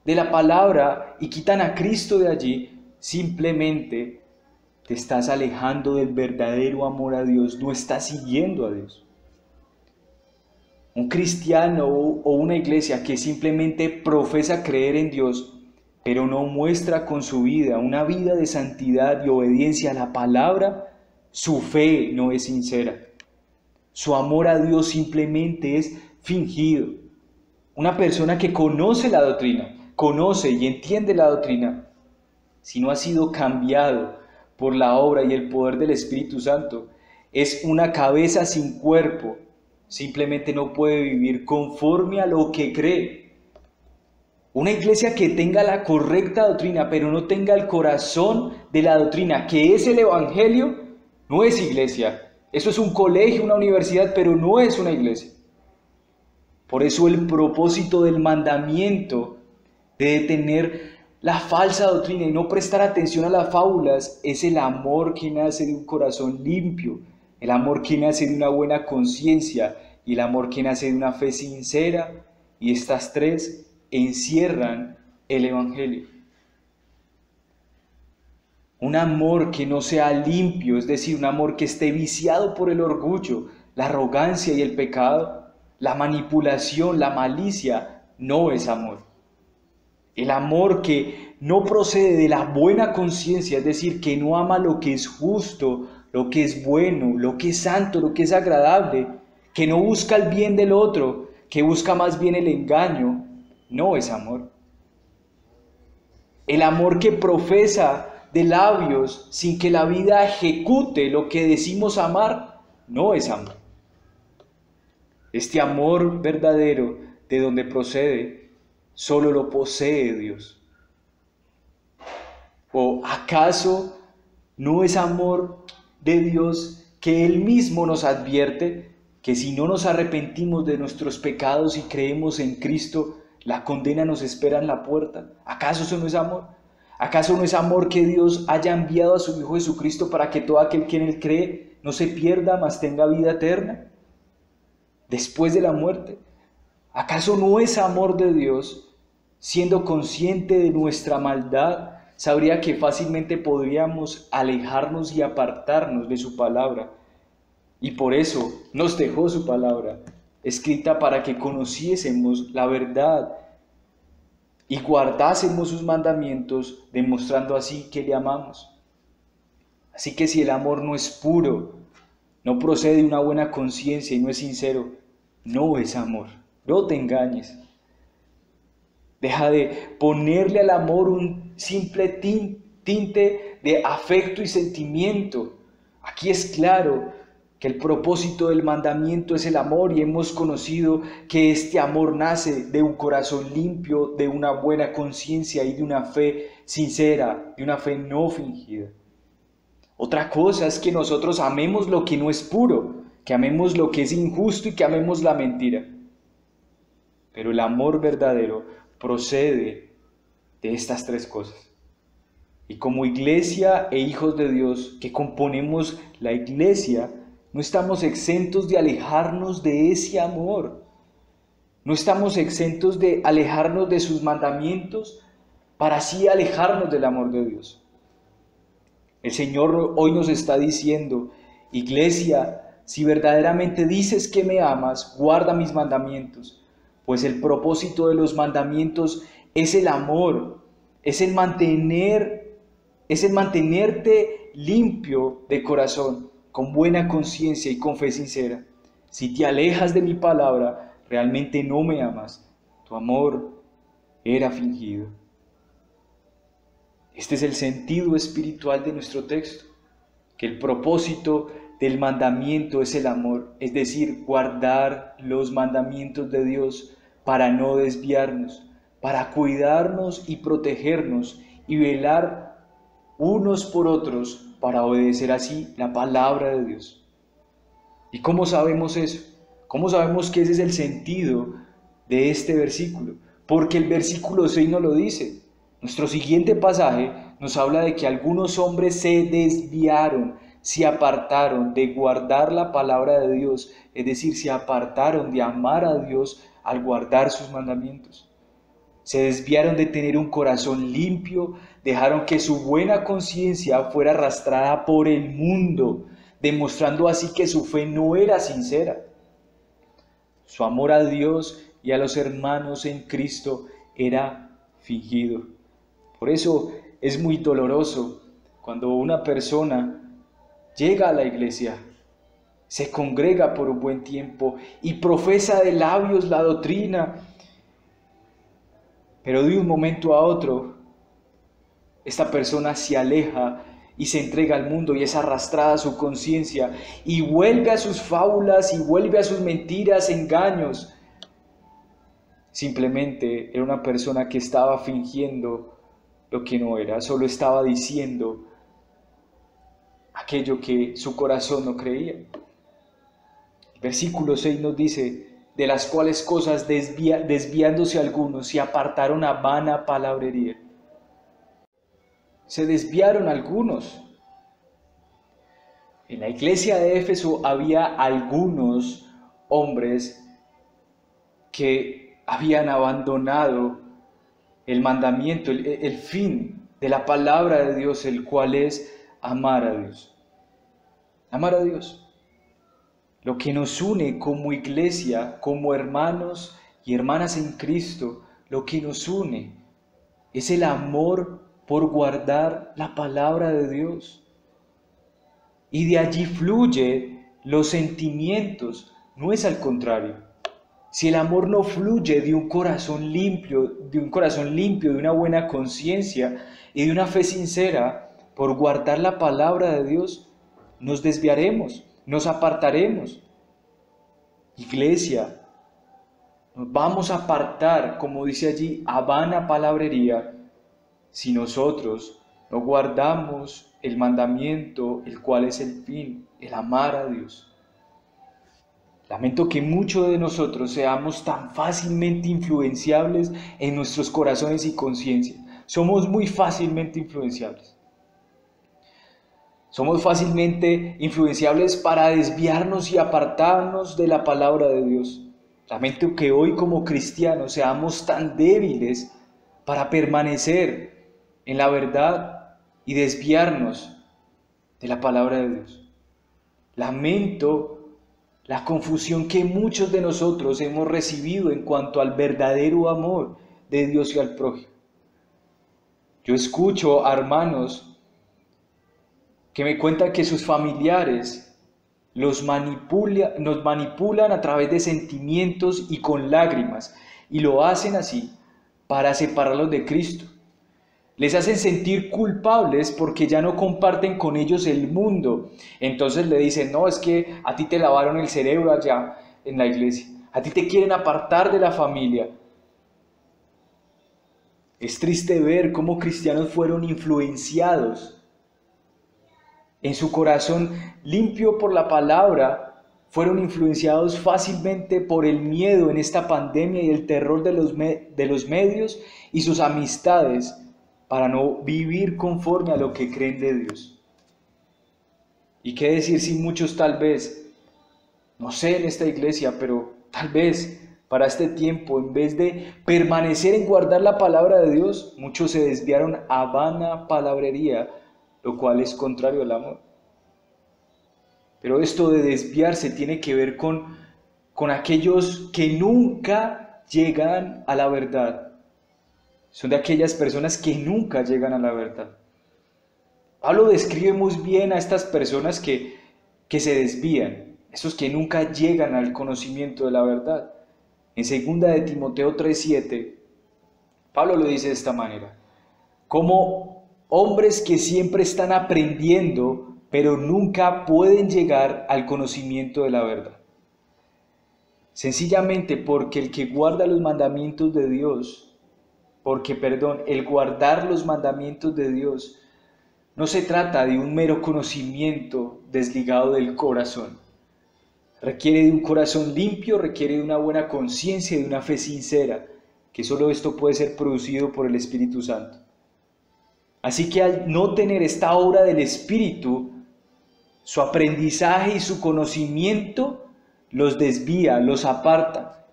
de la palabra y quitan a Cristo de allí, simplemente te estás alejando del verdadero amor a Dios, no estás siguiendo a Dios. Un cristiano o una iglesia que simplemente profesa creer en Dios, pero no muestra con su vida una vida de santidad y obediencia a la palabra, su fe no es sincera. Su amor a Dios simplemente es fingido. Una persona que conoce la doctrina, conoce y entiende la doctrina, si no ha sido cambiado por la obra y el poder del Espíritu Santo, es una cabeza sin cuerpo, simplemente no puede vivir conforme a lo que cree. Una iglesia que tenga la correcta doctrina, pero no tenga el corazón de la doctrina, que es el Evangelio, no es iglesia. Eso es un colegio, una universidad, pero no es una iglesia. Por eso el propósito del mandamiento de detener la falsa doctrina y no prestar atención a las fábulas es el amor que nace de un corazón limpio, el amor que nace de una buena conciencia y el amor que nace de una fe sincera, y estas tres encierran el Evangelio. Un amor que no sea limpio, es decir, un amor que esté viciado por el orgullo, la arrogancia y el pecado, la manipulación, la malicia, no es amor. El amor que no procede de la buena conciencia, es decir, que no ama lo que es justo, lo que es bueno, lo que es santo, lo que es agradable, que no busca el bien del otro, que busca más bien el engaño, no es amor. El amor que profesa de labios sin que la vida ejecute lo que decimos amar, no es amor. Este amor verdadero, de donde procede, solo lo posee Dios. ¿O acaso no es amor de Dios que Él mismo nos advierte que si no nos arrepentimos de nuestros pecados y creemos en Cristo, la condena nos espera en la puerta? ¿Acaso eso no es amor? ¿Acaso no es amor que Dios haya enviado a su Hijo Jesucristo para que todo aquel que en Él cree no se pierda, mas tenga vida eterna después de la muerte? ¿Acaso no es amor de Dios? Siendo consciente de nuestra maldad, sabría que fácilmente podríamos alejarnos y apartarnos de su palabra. Y por eso nos dejó su palabra, escrita para que conociésemos la verdad y guardásemos sus mandamientos, demostrando así que le amamos. Así que si el amor no es puro, no procede de una buena conciencia y no es sincero, no es amor. No te engañes. Deja de ponerle al amor un simple tinte de afecto y sentimiento. Aquí es claro que el propósito del mandamiento es el amor y hemos conocido que este amor nace de un corazón limpio, de una buena conciencia y de una fe sincera, de una fe no fingida. Otra cosa es que nosotros amemos lo que no es puro, que amemos lo que es injusto y que amemos la mentira. Pero el amor verdadero procede de estas tres cosas. Y como iglesia e hijos de Dios que componemos la iglesia, no estamos exentos de alejarnos de ese amor. No estamos exentos de alejarnos de sus mandamientos para así alejarnos del amor de Dios. El Señor hoy nos está diciendo, iglesia, si verdaderamente dices que me amas, guarda mis mandamientos, pues el propósito de los mandamientos es el amor, es el mantenerte limpio de corazón, con buena conciencia y con fe sincera. Si te alejas de mi palabra, realmente no me amas. Tu amor era fingido. Este es el sentido espiritual de nuestro texto, que el propósito del mandamiento es el amor, es decir, guardar los mandamientos de Dios para no desviarnos, para cuidarnos y protegernos y velar unos por otros para obedecer así la palabra de Dios. ¿Y cómo sabemos eso? ¿Cómo sabemos que ese es el sentido de este versículo? Porque el versículo 6 nos lo dice. Nuestro siguiente pasaje nos habla de que algunos hombres se desviaron, se apartaron de guardar la palabra de Dios, es decir, se apartaron de amar a Dios al guardar sus mandamientos. Se desviaron de tener un corazón limpio, dejaron que su buena conciencia fuera arrastrada por el mundo, demostrando así que su fe no era sincera. Su amor a Dios y a los hermanos en Cristo era fingido. Por eso es muy doloroso cuando una persona llega a la iglesia, se congrega por un buen tiempo y profesa de labios la doctrina, pero de un momento a otro, esta persona se aleja y se entrega al mundo y es arrastrada a su conciencia y vuelve a sus fábulas y vuelve a sus mentiras, engaños. Simplemente era una persona que estaba fingiendo lo que no era, solo estaba diciendo aquello que su corazón no creía. El versículo 6 nos dice, de las cuales cosas desviándose algunos se apartaron a vana palabrería. Se desviaron algunos. En la iglesia de Éfeso había algunos hombres que habían abandonado el mandamiento, el fin de la palabra de Dios, el cual es amar a Dios. Amar a Dios. Lo que nos une como iglesia, como hermanos y hermanas en Cristo, lo que nos une es el amor por guardar la palabra de Dios. Y de allí fluye los sentimientos, no es al contrario. Si el amor no fluye de un corazón limpio, de una buena conciencia y de una fe sincera por guardar la palabra de Dios, nos desviaremos, nos apartaremos. Iglesia, nos vamos a apartar, como dice allí, a vana palabrería, si nosotros no guardamos el mandamiento, el cual es el fin, el amar a Dios. Lamento que muchos de nosotros seamos tan fácilmente influenciables en nuestros corazones y conciencia. Somos muy fácilmente influenciables. Somos fácilmente influenciables para desviarnos y apartarnos de la palabra de Dios. Lamento que hoy como cristianos seamos tan débiles para permanecer en la verdad y desviarnos de la palabra de Dios. Lamento la confusión que muchos de nosotros hemos recibido en cuanto al verdadero amor de Dios y al prójimo. Yo escucho a hermanos que me cuentan que sus familiares nos manipulan a través de sentimientos y con lágrimas, y lo hacen así para separarlos de Cristo. Les hacen sentir culpables porque ya no comparten con ellos el mundo. Entonces le dicen, no, es que a ti te lavaron el cerebro allá en la iglesia. A ti te quieren apartar de la familia. Es triste ver cómo cristianos fueron influenciados en su corazón limpio por la palabra, fueron influenciados fácilmente por el miedo en esta pandemia y el terror de los medios y sus amistades, para no vivir conforme a lo que creen de Dios. ¿Y qué decir si muchos tal vez, no sé en esta iglesia, pero tal vez para este tiempo, en vez de permanecer en guardar la palabra de Dios, muchos se desviaron a vana palabrería, lo cual es contrario al amor. Pero esto de desviarse tiene que ver con aquellos que nunca llegan a la verdad. Son de aquellas personas que nunca llegan a la verdad. Pablo describe muy bien a estas personas que se desvían, esos que nunca llegan al conocimiento de la verdad. En 2 de Timoteo 3:7, Pablo lo dice de esta manera: como hombres que siempre están aprendiendo, pero nunca pueden llegar al conocimiento de la verdad. Sencillamente porque el que guarda los mandamientos de Dios, el guardar los mandamientos de Dios, no se trata de un mero conocimiento desligado del corazón. Requiere de un corazón limpio, requiere de una buena conciencia y de una fe sincera, que solo esto puede ser producido por el Espíritu Santo. Así que al no tener esta obra del Espíritu, su aprendizaje y su conocimiento los desvía, los aparta.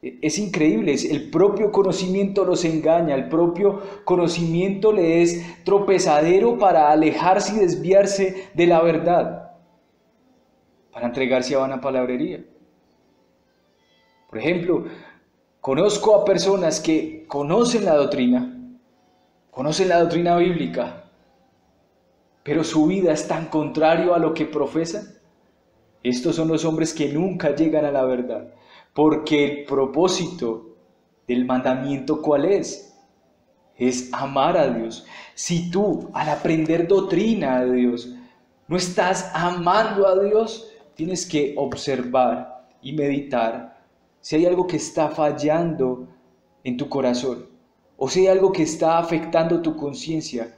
Es increíble, el propio conocimiento los engaña, el propio conocimiento le es tropezadero para alejarse y desviarse de la verdad, para entregarse a vana palabrería. Por ejemplo, conozco a personas que conocen la doctrina bíblica, pero su vida es tan contrario a lo que profesan. Estos son los hombres que nunca llegan a la verdad, porque el propósito del mandamiento, ¿cuál es? Es amar a Dios. Si tú, al aprender doctrina de Dios, no estás amando a Dios, tienes que observar y meditar si hay algo que está fallando en tu corazón, o si hay algo que está afectando tu conciencia,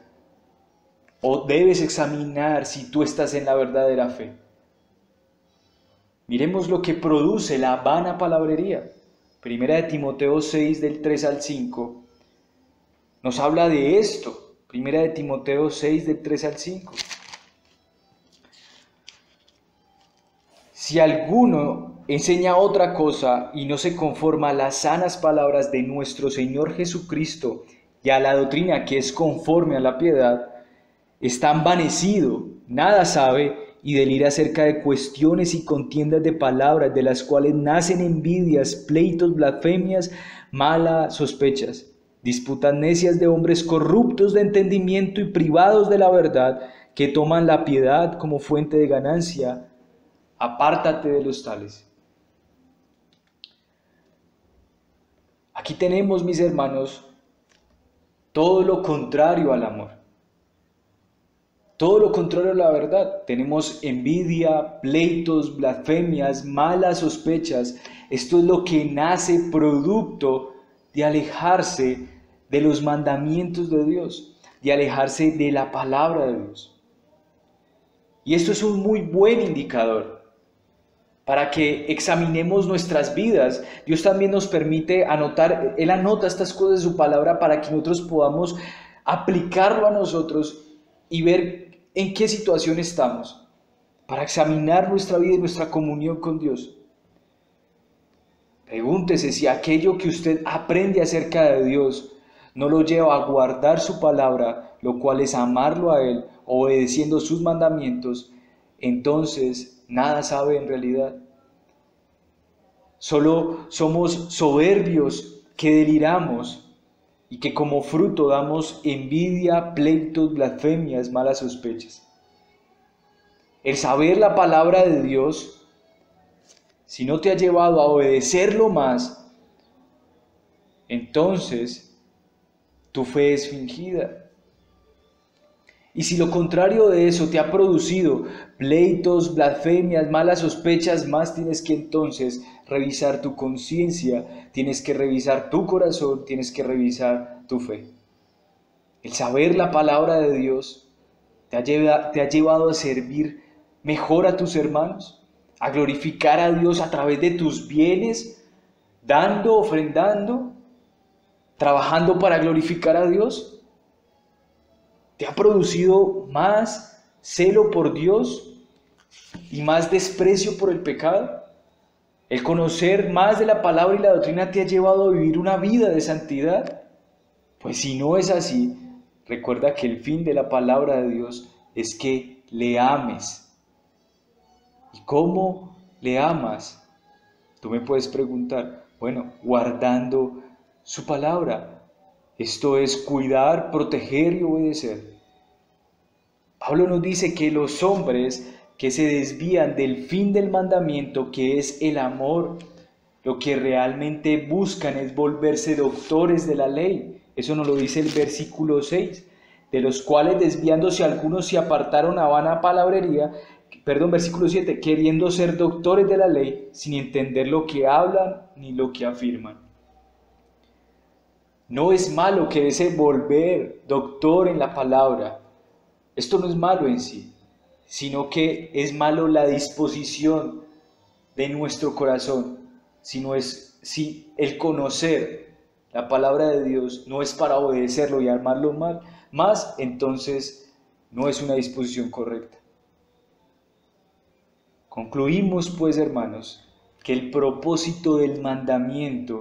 o debes examinar si tú estás en la verdadera fe. Miremos lo que produce la vana palabrería. 1 de Timoteo 6, del 3 al 5, nos habla de esto. 1 de Timoteo 6, del 3 al 5. Si alguno enseña otra cosa y no se conforma a las sanas palabras de nuestro Señor Jesucristo y a la doctrina que es conforme a la piedad, está envanecido, nada sabe y delira acerca de cuestiones y contiendas de palabras, de las cuales nacen envidias, pleitos, blasfemias, malas sospechas, disputas necias de hombres corruptos de entendimiento y privados de la verdad, que toman la piedad como fuente de ganancia. Apártate de los tales. Aquí tenemos, mis hermanos, todo lo contrario al amor. Todo lo contrario a la verdad. Tenemos envidia, pleitos, blasfemias, malas sospechas. Esto es lo que nace producto de alejarse de los mandamientos de Dios, de alejarse de la palabra de Dios. Y esto es un muy buen indicador para que examinemos nuestras vidas. Dios también nos permite anotar, Él anota estas cosas de su palabra para que nosotros podamos aplicarlo a nosotros y ver en qué situación estamos, para examinar nuestra vida y nuestra comunión con Dios. Pregúntese si aquello que usted aprende acerca de Dios no lo lleva a guardar su palabra, lo cual es amarlo a Él, obedeciendo sus mandamientos. Entonces nada sabe en realidad. Solo somos soberbios que deliramos y que como fruto damos envidia, pleitos, blasfemias, malas sospechas. El saber la palabra de Dios, si no te ha llevado a obedecerlo más, entonces tu fe es fingida. Y si lo contrario de eso te ha producido pleitos, blasfemias, malas sospechas, más tienes que entonces revisar tu conciencia, tienes que revisar tu corazón, tienes que revisar tu fe. El saber la palabra de Dios te ha llevado a servir mejor a tus hermanos, a glorificar a Dios a través de tus bienes, dando, ofrendando, trabajando para glorificar a Dios. ¿Te ha producido más celo por Dios y más desprecio por el pecado? ¿El conocer más de la palabra y la doctrina te ha llevado a vivir una vida de santidad? Pues si no es así, recuerda que el fin de la palabra de Dios es que le ames. ¿Y cómo le amas? Tú me puedes preguntar, bueno, guardando su palabra. Esto es cuidar, proteger y obedecer. Pablo nos dice que los hombres que se desvían del fin del mandamiento, que es el amor, lo que realmente buscan es volverse doctores de la ley. Eso nos lo dice el versículo 6, de los cuales desviándose algunos se apartaron a vana palabrería, versículo 7, queriendo ser doctores de la ley, sin entender lo que hablan ni lo que afirman. No es malo quererse volver doctor en la palabra. Esto no es malo en sí, sino que es malo la disposición de nuestro corazón. Si el conocer la palabra de Dios no es para obedecerlo y amarlo más, entonces no es una disposición correcta. Concluimos pues, hermanos, que el propósito del mandamiento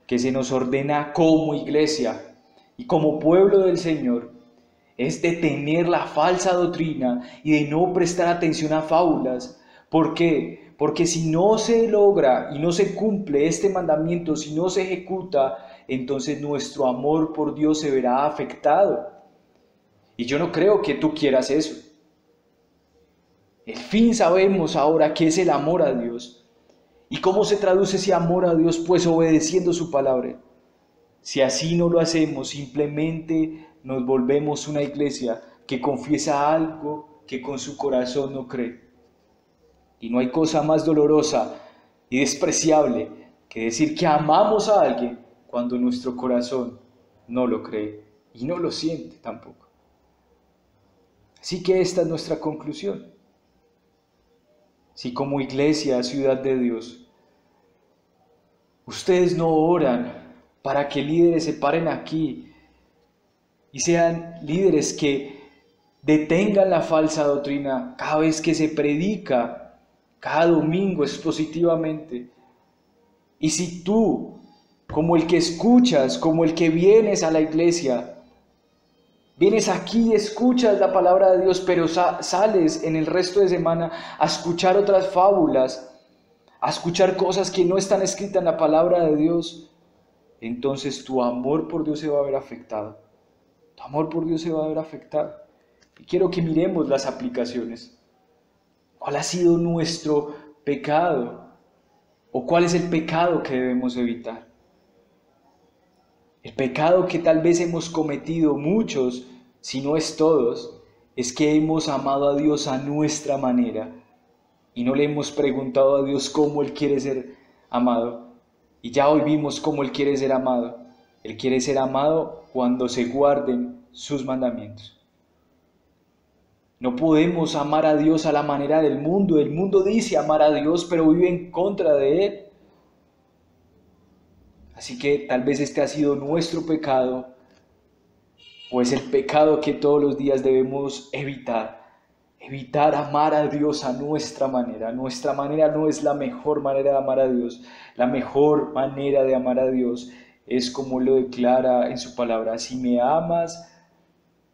que se nos ordena como iglesia y como pueblo del Señor es detener la falsa doctrina y de no prestar atención a fábulas. ¿Por qué? Porque si no se logra y no se cumple este mandamiento, si no se ejecuta, entonces nuestro amor por Dios se verá afectado. Y yo no creo que tú quieras eso. El fin sabemos ahora que es el amor a Dios. ¿Y cómo se traduce ese amor a Dios? Pues obedeciendo su palabra. Si así no lo hacemos, simplemente nos volvemos una iglesia que confiesa algo que con su corazón no cree. Y no hay cosa más dolorosa y despreciable que decir que amamos a alguien cuando nuestro corazón no lo cree y no lo siente tampoco. Así que esta es nuestra conclusión. Si como iglesia, ciudad de Dios, ustedes no oran para que líderes se paren aquí y sean líderes que detengan la falsa doctrina cada vez que se predica, cada domingo expositivamente. Y si tú, como el que escuchas, como el que vienes a la iglesia, vienes aquí y escuchas la palabra de Dios, pero sales en el resto de semana a escuchar otras fábulas, a escuchar cosas que no están escritas en la palabra de Dios, entonces tu amor por Dios se va a ver afectado. Tu amor por Dios se va a ver afectado. Y quiero que miremos las aplicaciones. ¿Cuál ha sido nuestro pecado? ¿O cuál es el pecado que debemos evitar? El pecado que tal vez hemos cometido muchos, si no es todos, es que hemos amado a Dios a nuestra manera y no le hemos preguntado a Dios cómo Él quiere ser amado. Y ya hoy vimos cómo Él quiere ser amado. Él quiere ser amado cuando se guarden sus mandamientos. No podemos amar a Dios a la manera del mundo. El mundo dice amar a Dios, pero vive en contra de Él. Así que tal vez este ha sido nuestro pecado, o es el pecado que todos los días debemos evitar. Evitar amar a Dios a nuestra manera. Nuestra manera no es la mejor manera de amar a Dios. La mejor manera de amar a Dios es como lo declara en su palabra. Si me amas,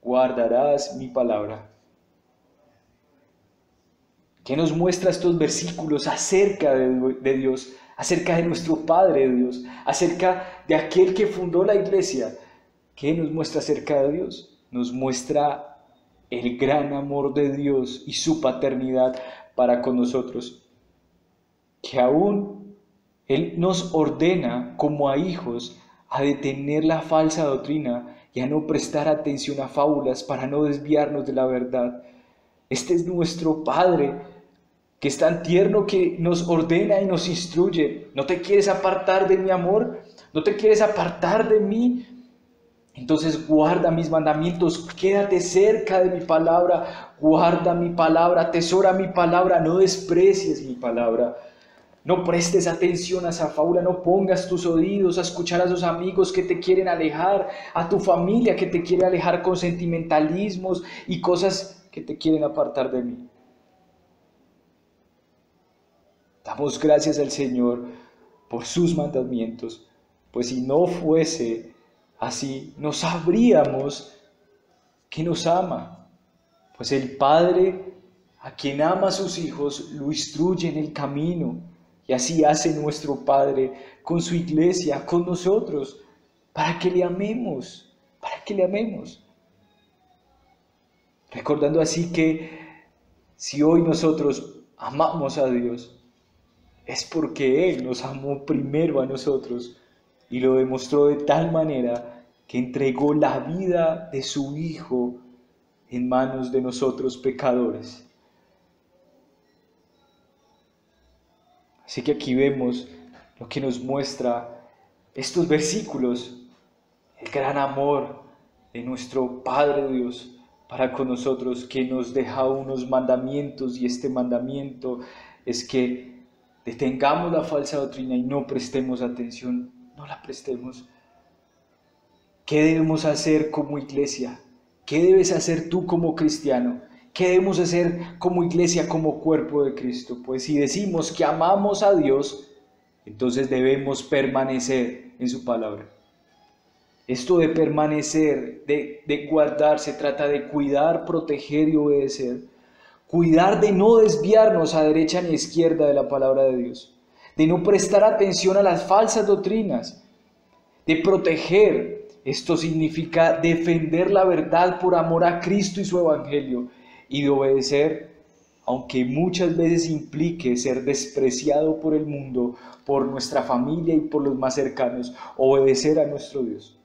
guardarás mi palabra. ¿Qué nos muestra estos versículos acerca de Dios? Acerca de nuestro Padre Dios, acerca de aquel que fundó la iglesia. ¿Qué nos muestra acerca de Dios? Nos muestra el gran amor de Dios y su paternidad para con nosotros. Que aún Él nos ordena como a hijos a detener la falsa doctrina y a no prestar atención a fábulas para no desviarnos de la verdad. Este es nuestro Padre, que es tan tierno que nos ordena y nos instruye. ¿No te quieres apartar de mi amor? ¿No te quieres apartar de mí? Entonces guarda mis mandamientos, quédate cerca de mi palabra, guarda mi palabra, atesora mi palabra, no desprecies mi palabra. No prestes atención a esa fábula, no pongas tus oídos a escuchar a esos amigos que te quieren alejar, a tu familia que te quiere alejar con sentimentalismos y cosas que te quieren apartar de mí. Damos gracias al Señor por sus mandamientos, pues si no fuese así, no sabríamos que nos ama, pues el Padre, a quien ama a sus hijos, lo instruye en el camino, y así hace nuestro Padre con su iglesia, con nosotros, para que le amemos, para que le amemos. Recordando así que si hoy nosotros amamos a Dios, es porque Él nos amó primero a nosotros y lo demostró de tal manera que entregó la vida de su Hijo en manos de nosotros pecadores. Así que aquí vemos lo que nos muestra estos versículos, el gran amor de nuestro Padre Dios para con nosotros, que nos deja unos mandamientos, y este mandamiento es que detengamos la falsa doctrina y no prestemos atención, no la prestemos. ¿Qué debemos hacer como iglesia? ¿Qué debes hacer tú como cristiano? ¿Qué debemos hacer como iglesia, como cuerpo de Cristo? Pues si decimos que amamos a Dios, entonces debemos permanecer en su palabra. Esto de permanecer, de guardar, se trata de cuidar, proteger y obedecer. Cuidar de no desviarnos a derecha ni a izquierda de la palabra de Dios. De no prestar atención a las falsas doctrinas. De proteger. Esto significa defender la verdad por amor a Cristo y su evangelio. Y de obedecer, aunque muchas veces implique ser despreciado por el mundo, por nuestra familia y por los más cercanos. Obedecer a nuestro Dios.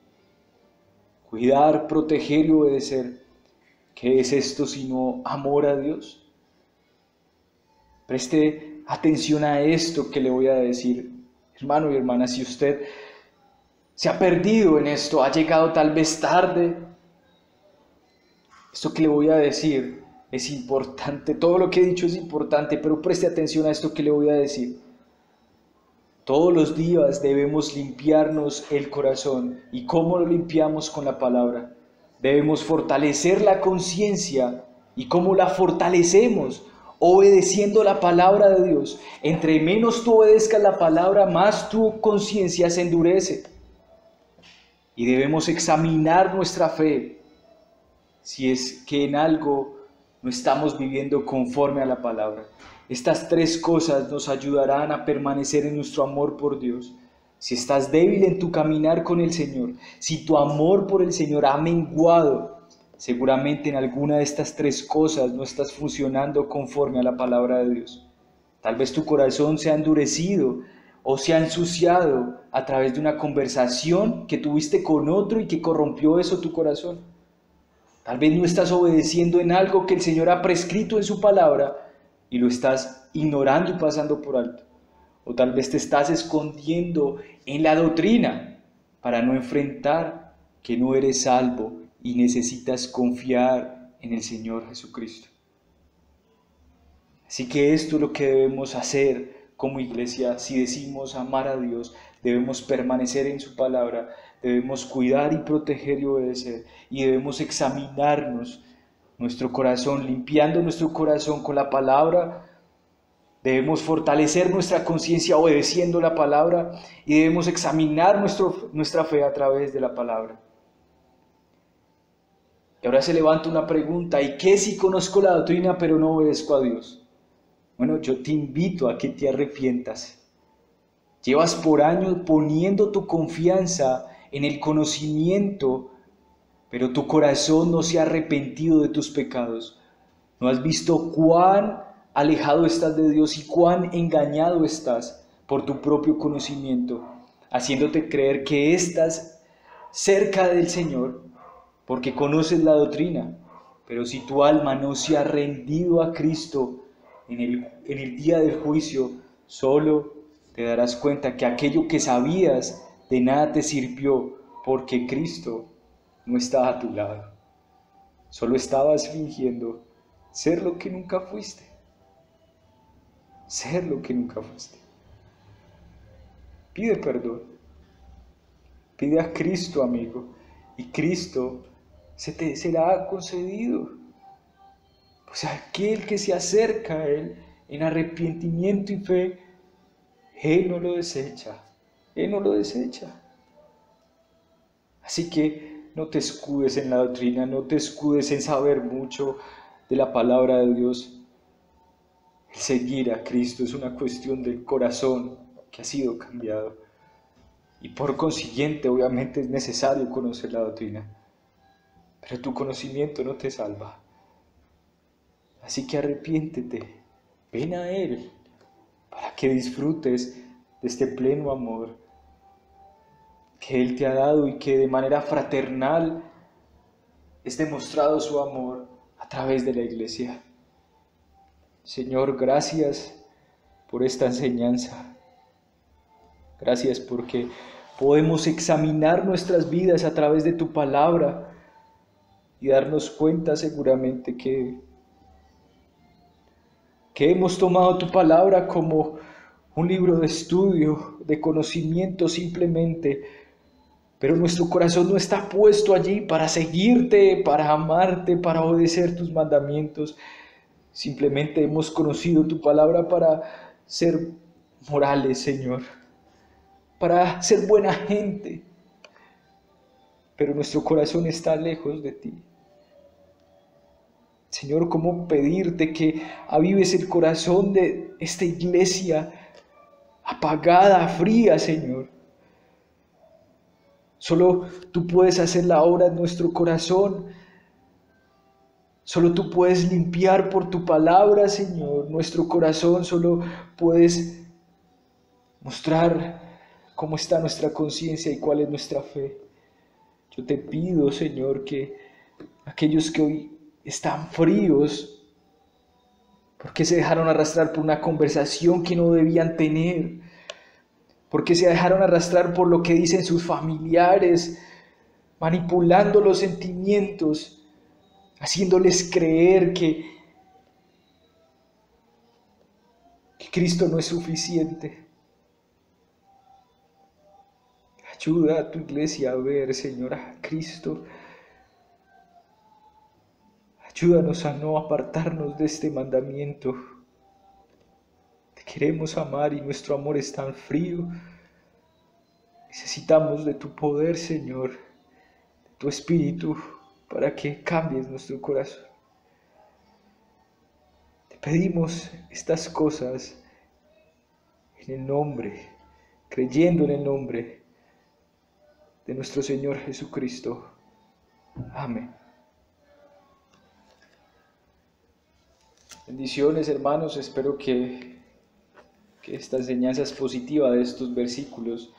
Cuidar, proteger y obedecer. ¿Qué es esto sino amor a Dios? Preste atención a esto que le voy a decir, hermano y hermana. Si usted se ha perdido en esto, ha llegado tal vez tarde, esto que le voy a decir es importante. Todo lo que he dicho es importante, pero preste atención a esto que le voy a decir. Todos los días debemos limpiarnos el corazón. ¿Y cómo lo limpiamos? Con la palabra. Debemos fortalecer la conciencia. ¿Y cómo la fortalecemos? Obedeciendo la palabra de Dios. Entre menos tú obedezcas la palabra, más tu conciencia se endurece. Y debemos examinar nuestra fe, si es que en algo no estamos viviendo conforme a la palabra. Estas tres cosas nos ayudarán a permanecer en nuestro amor por Dios. Si estás débil en tu caminar con el Señor, si tu amor por el Señor ha menguado, seguramente en alguna de estas tres cosas no estás funcionando conforme a la palabra de Dios. Tal vez tu corazón se ha endurecido o se ha ensuciado a través de una conversación que tuviste con otro y que corrompió eso tu corazón. Tal vez no estás obedeciendo en algo que el Señor ha prescrito en su palabra y lo estás ignorando y pasando por alto. O tal vez te estás escondiendo en la doctrina para no enfrentar que no eres salvo y necesitas confiar en el Señor Jesucristo. Así que esto es lo que debemos hacer como iglesia. Si decimos amar a Dios, debemos permanecer en su palabra, debemos cuidar y proteger y obedecer, y debemos examinarnos nuestro corazón, limpiando nuestro corazón con la palabra. Debemos fortalecer nuestra conciencia obedeciendo la palabra, y debemos examinar nuestra fe a través de la palabra. Y ahora se levanta una pregunta: ¿y qué si conozco la doctrina pero no obedezco a Dios? Bueno, yo te invito a que te arrepientas. Llevas por años poniendo tu confianza en el conocimiento, pero tu corazón no se ha arrepentido de tus pecados. No has visto cuán alejado estás de Dios y cuán engañado estás por tu propio conocimiento, haciéndote creer que estás cerca del Señor porque conoces la doctrina. Pero si tu alma no se ha rendido a Cristo en el día del juicio, solo te darás cuenta que aquello que sabías de nada te sirvió, porque Cristo no estaba a tu lado. Solo estabas fingiendo ser lo que nunca fuiste. Ser lo que nunca fuiste. Pide perdón. Pide a Cristo, amigo, y Cristo se te será concedido. Pues aquel que se acerca a Él en arrepentimiento y fe Él no lo desecha, Él no lo desecha. Así que no te escudes en la doctrina, no te escudes en saber mucho de la palabra de Dios. El seguir a Cristo es una cuestión del corazón que ha sido cambiado. Y por consiguiente, obviamente, es necesario conocer la doctrina. Pero tu conocimiento no te salva. Así que arrepiéntete, ven a Él, para que disfrutes de este pleno amor que Él te ha dado y que de manera fraternal es demostrado su amor a través de la iglesia. Señor, gracias por esta enseñanza. Gracias porque podemos examinar nuestras vidas a través de tu palabra y darnos cuenta seguramente que hemos tomado tu palabra como un libro de estudio, de conocimiento simplemente, pero nuestro corazón no está puesto allí para seguirte, para amarte, para obedecer tus mandamientos. Simplemente hemos conocido tu palabra para ser morales, Señor, para ser buena gente, pero nuestro corazón está lejos de ti. Señor, ¿cómo pedirte que avives el corazón de esta iglesia apagada, fría, Señor? Solo tú puedes hacer la obra en nuestro corazón. Solo tú puedes limpiar por tu palabra, Señor, nuestro corazón. Solo puedes mostrar cómo está nuestra conciencia y cuál es nuestra fe. Yo te pido, Señor, que aquellos que hoy están fríos, porque se dejaron arrastrar por una conversación que no debían tener, porque se dejaron arrastrar por lo que dicen sus familiares, manipulando los sentimientos, haciéndoles creer que Cristo no es suficiente. Ayuda a tu iglesia a ver, Señor, a Cristo. Ayúdanos a no apartarnos de este mandamiento. Te queremos amar y nuestro amor es tan frío. Necesitamos de tu poder, Señor, de tu Espíritu, para que cambies nuestro corazón. Te pedimos estas cosas en el nombre, creyendo en el nombre de nuestro Señor Jesucristo. Amén. Bendiciones, hermanos. Espero que esta enseñanza positiva de estos versículos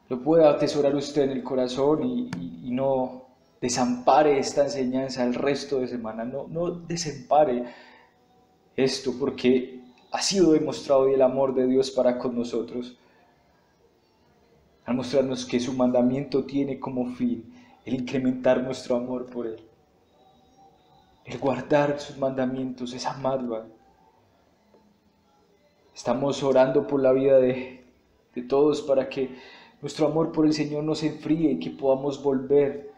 lo pueda atesorar usted en el corazón y no desampare esta enseñanza el resto de semana. No desampare esto, porque ha sido demostrado el amor de Dios para con nosotros, al mostrarnos que su mandamiento tiene como fin el incrementar nuestro amor por Él. El guardar sus mandamientos es amarlo. Estamos orando por la vida de todos para que nuestro amor por el Señor no se enfríe y que podamos volver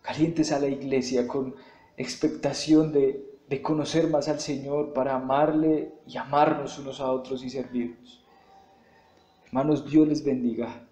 calientes a la iglesia con expectación de conocer más al Señor para amarle y amarnos unos a otros y servirnos. Hermanos, Dios les bendiga.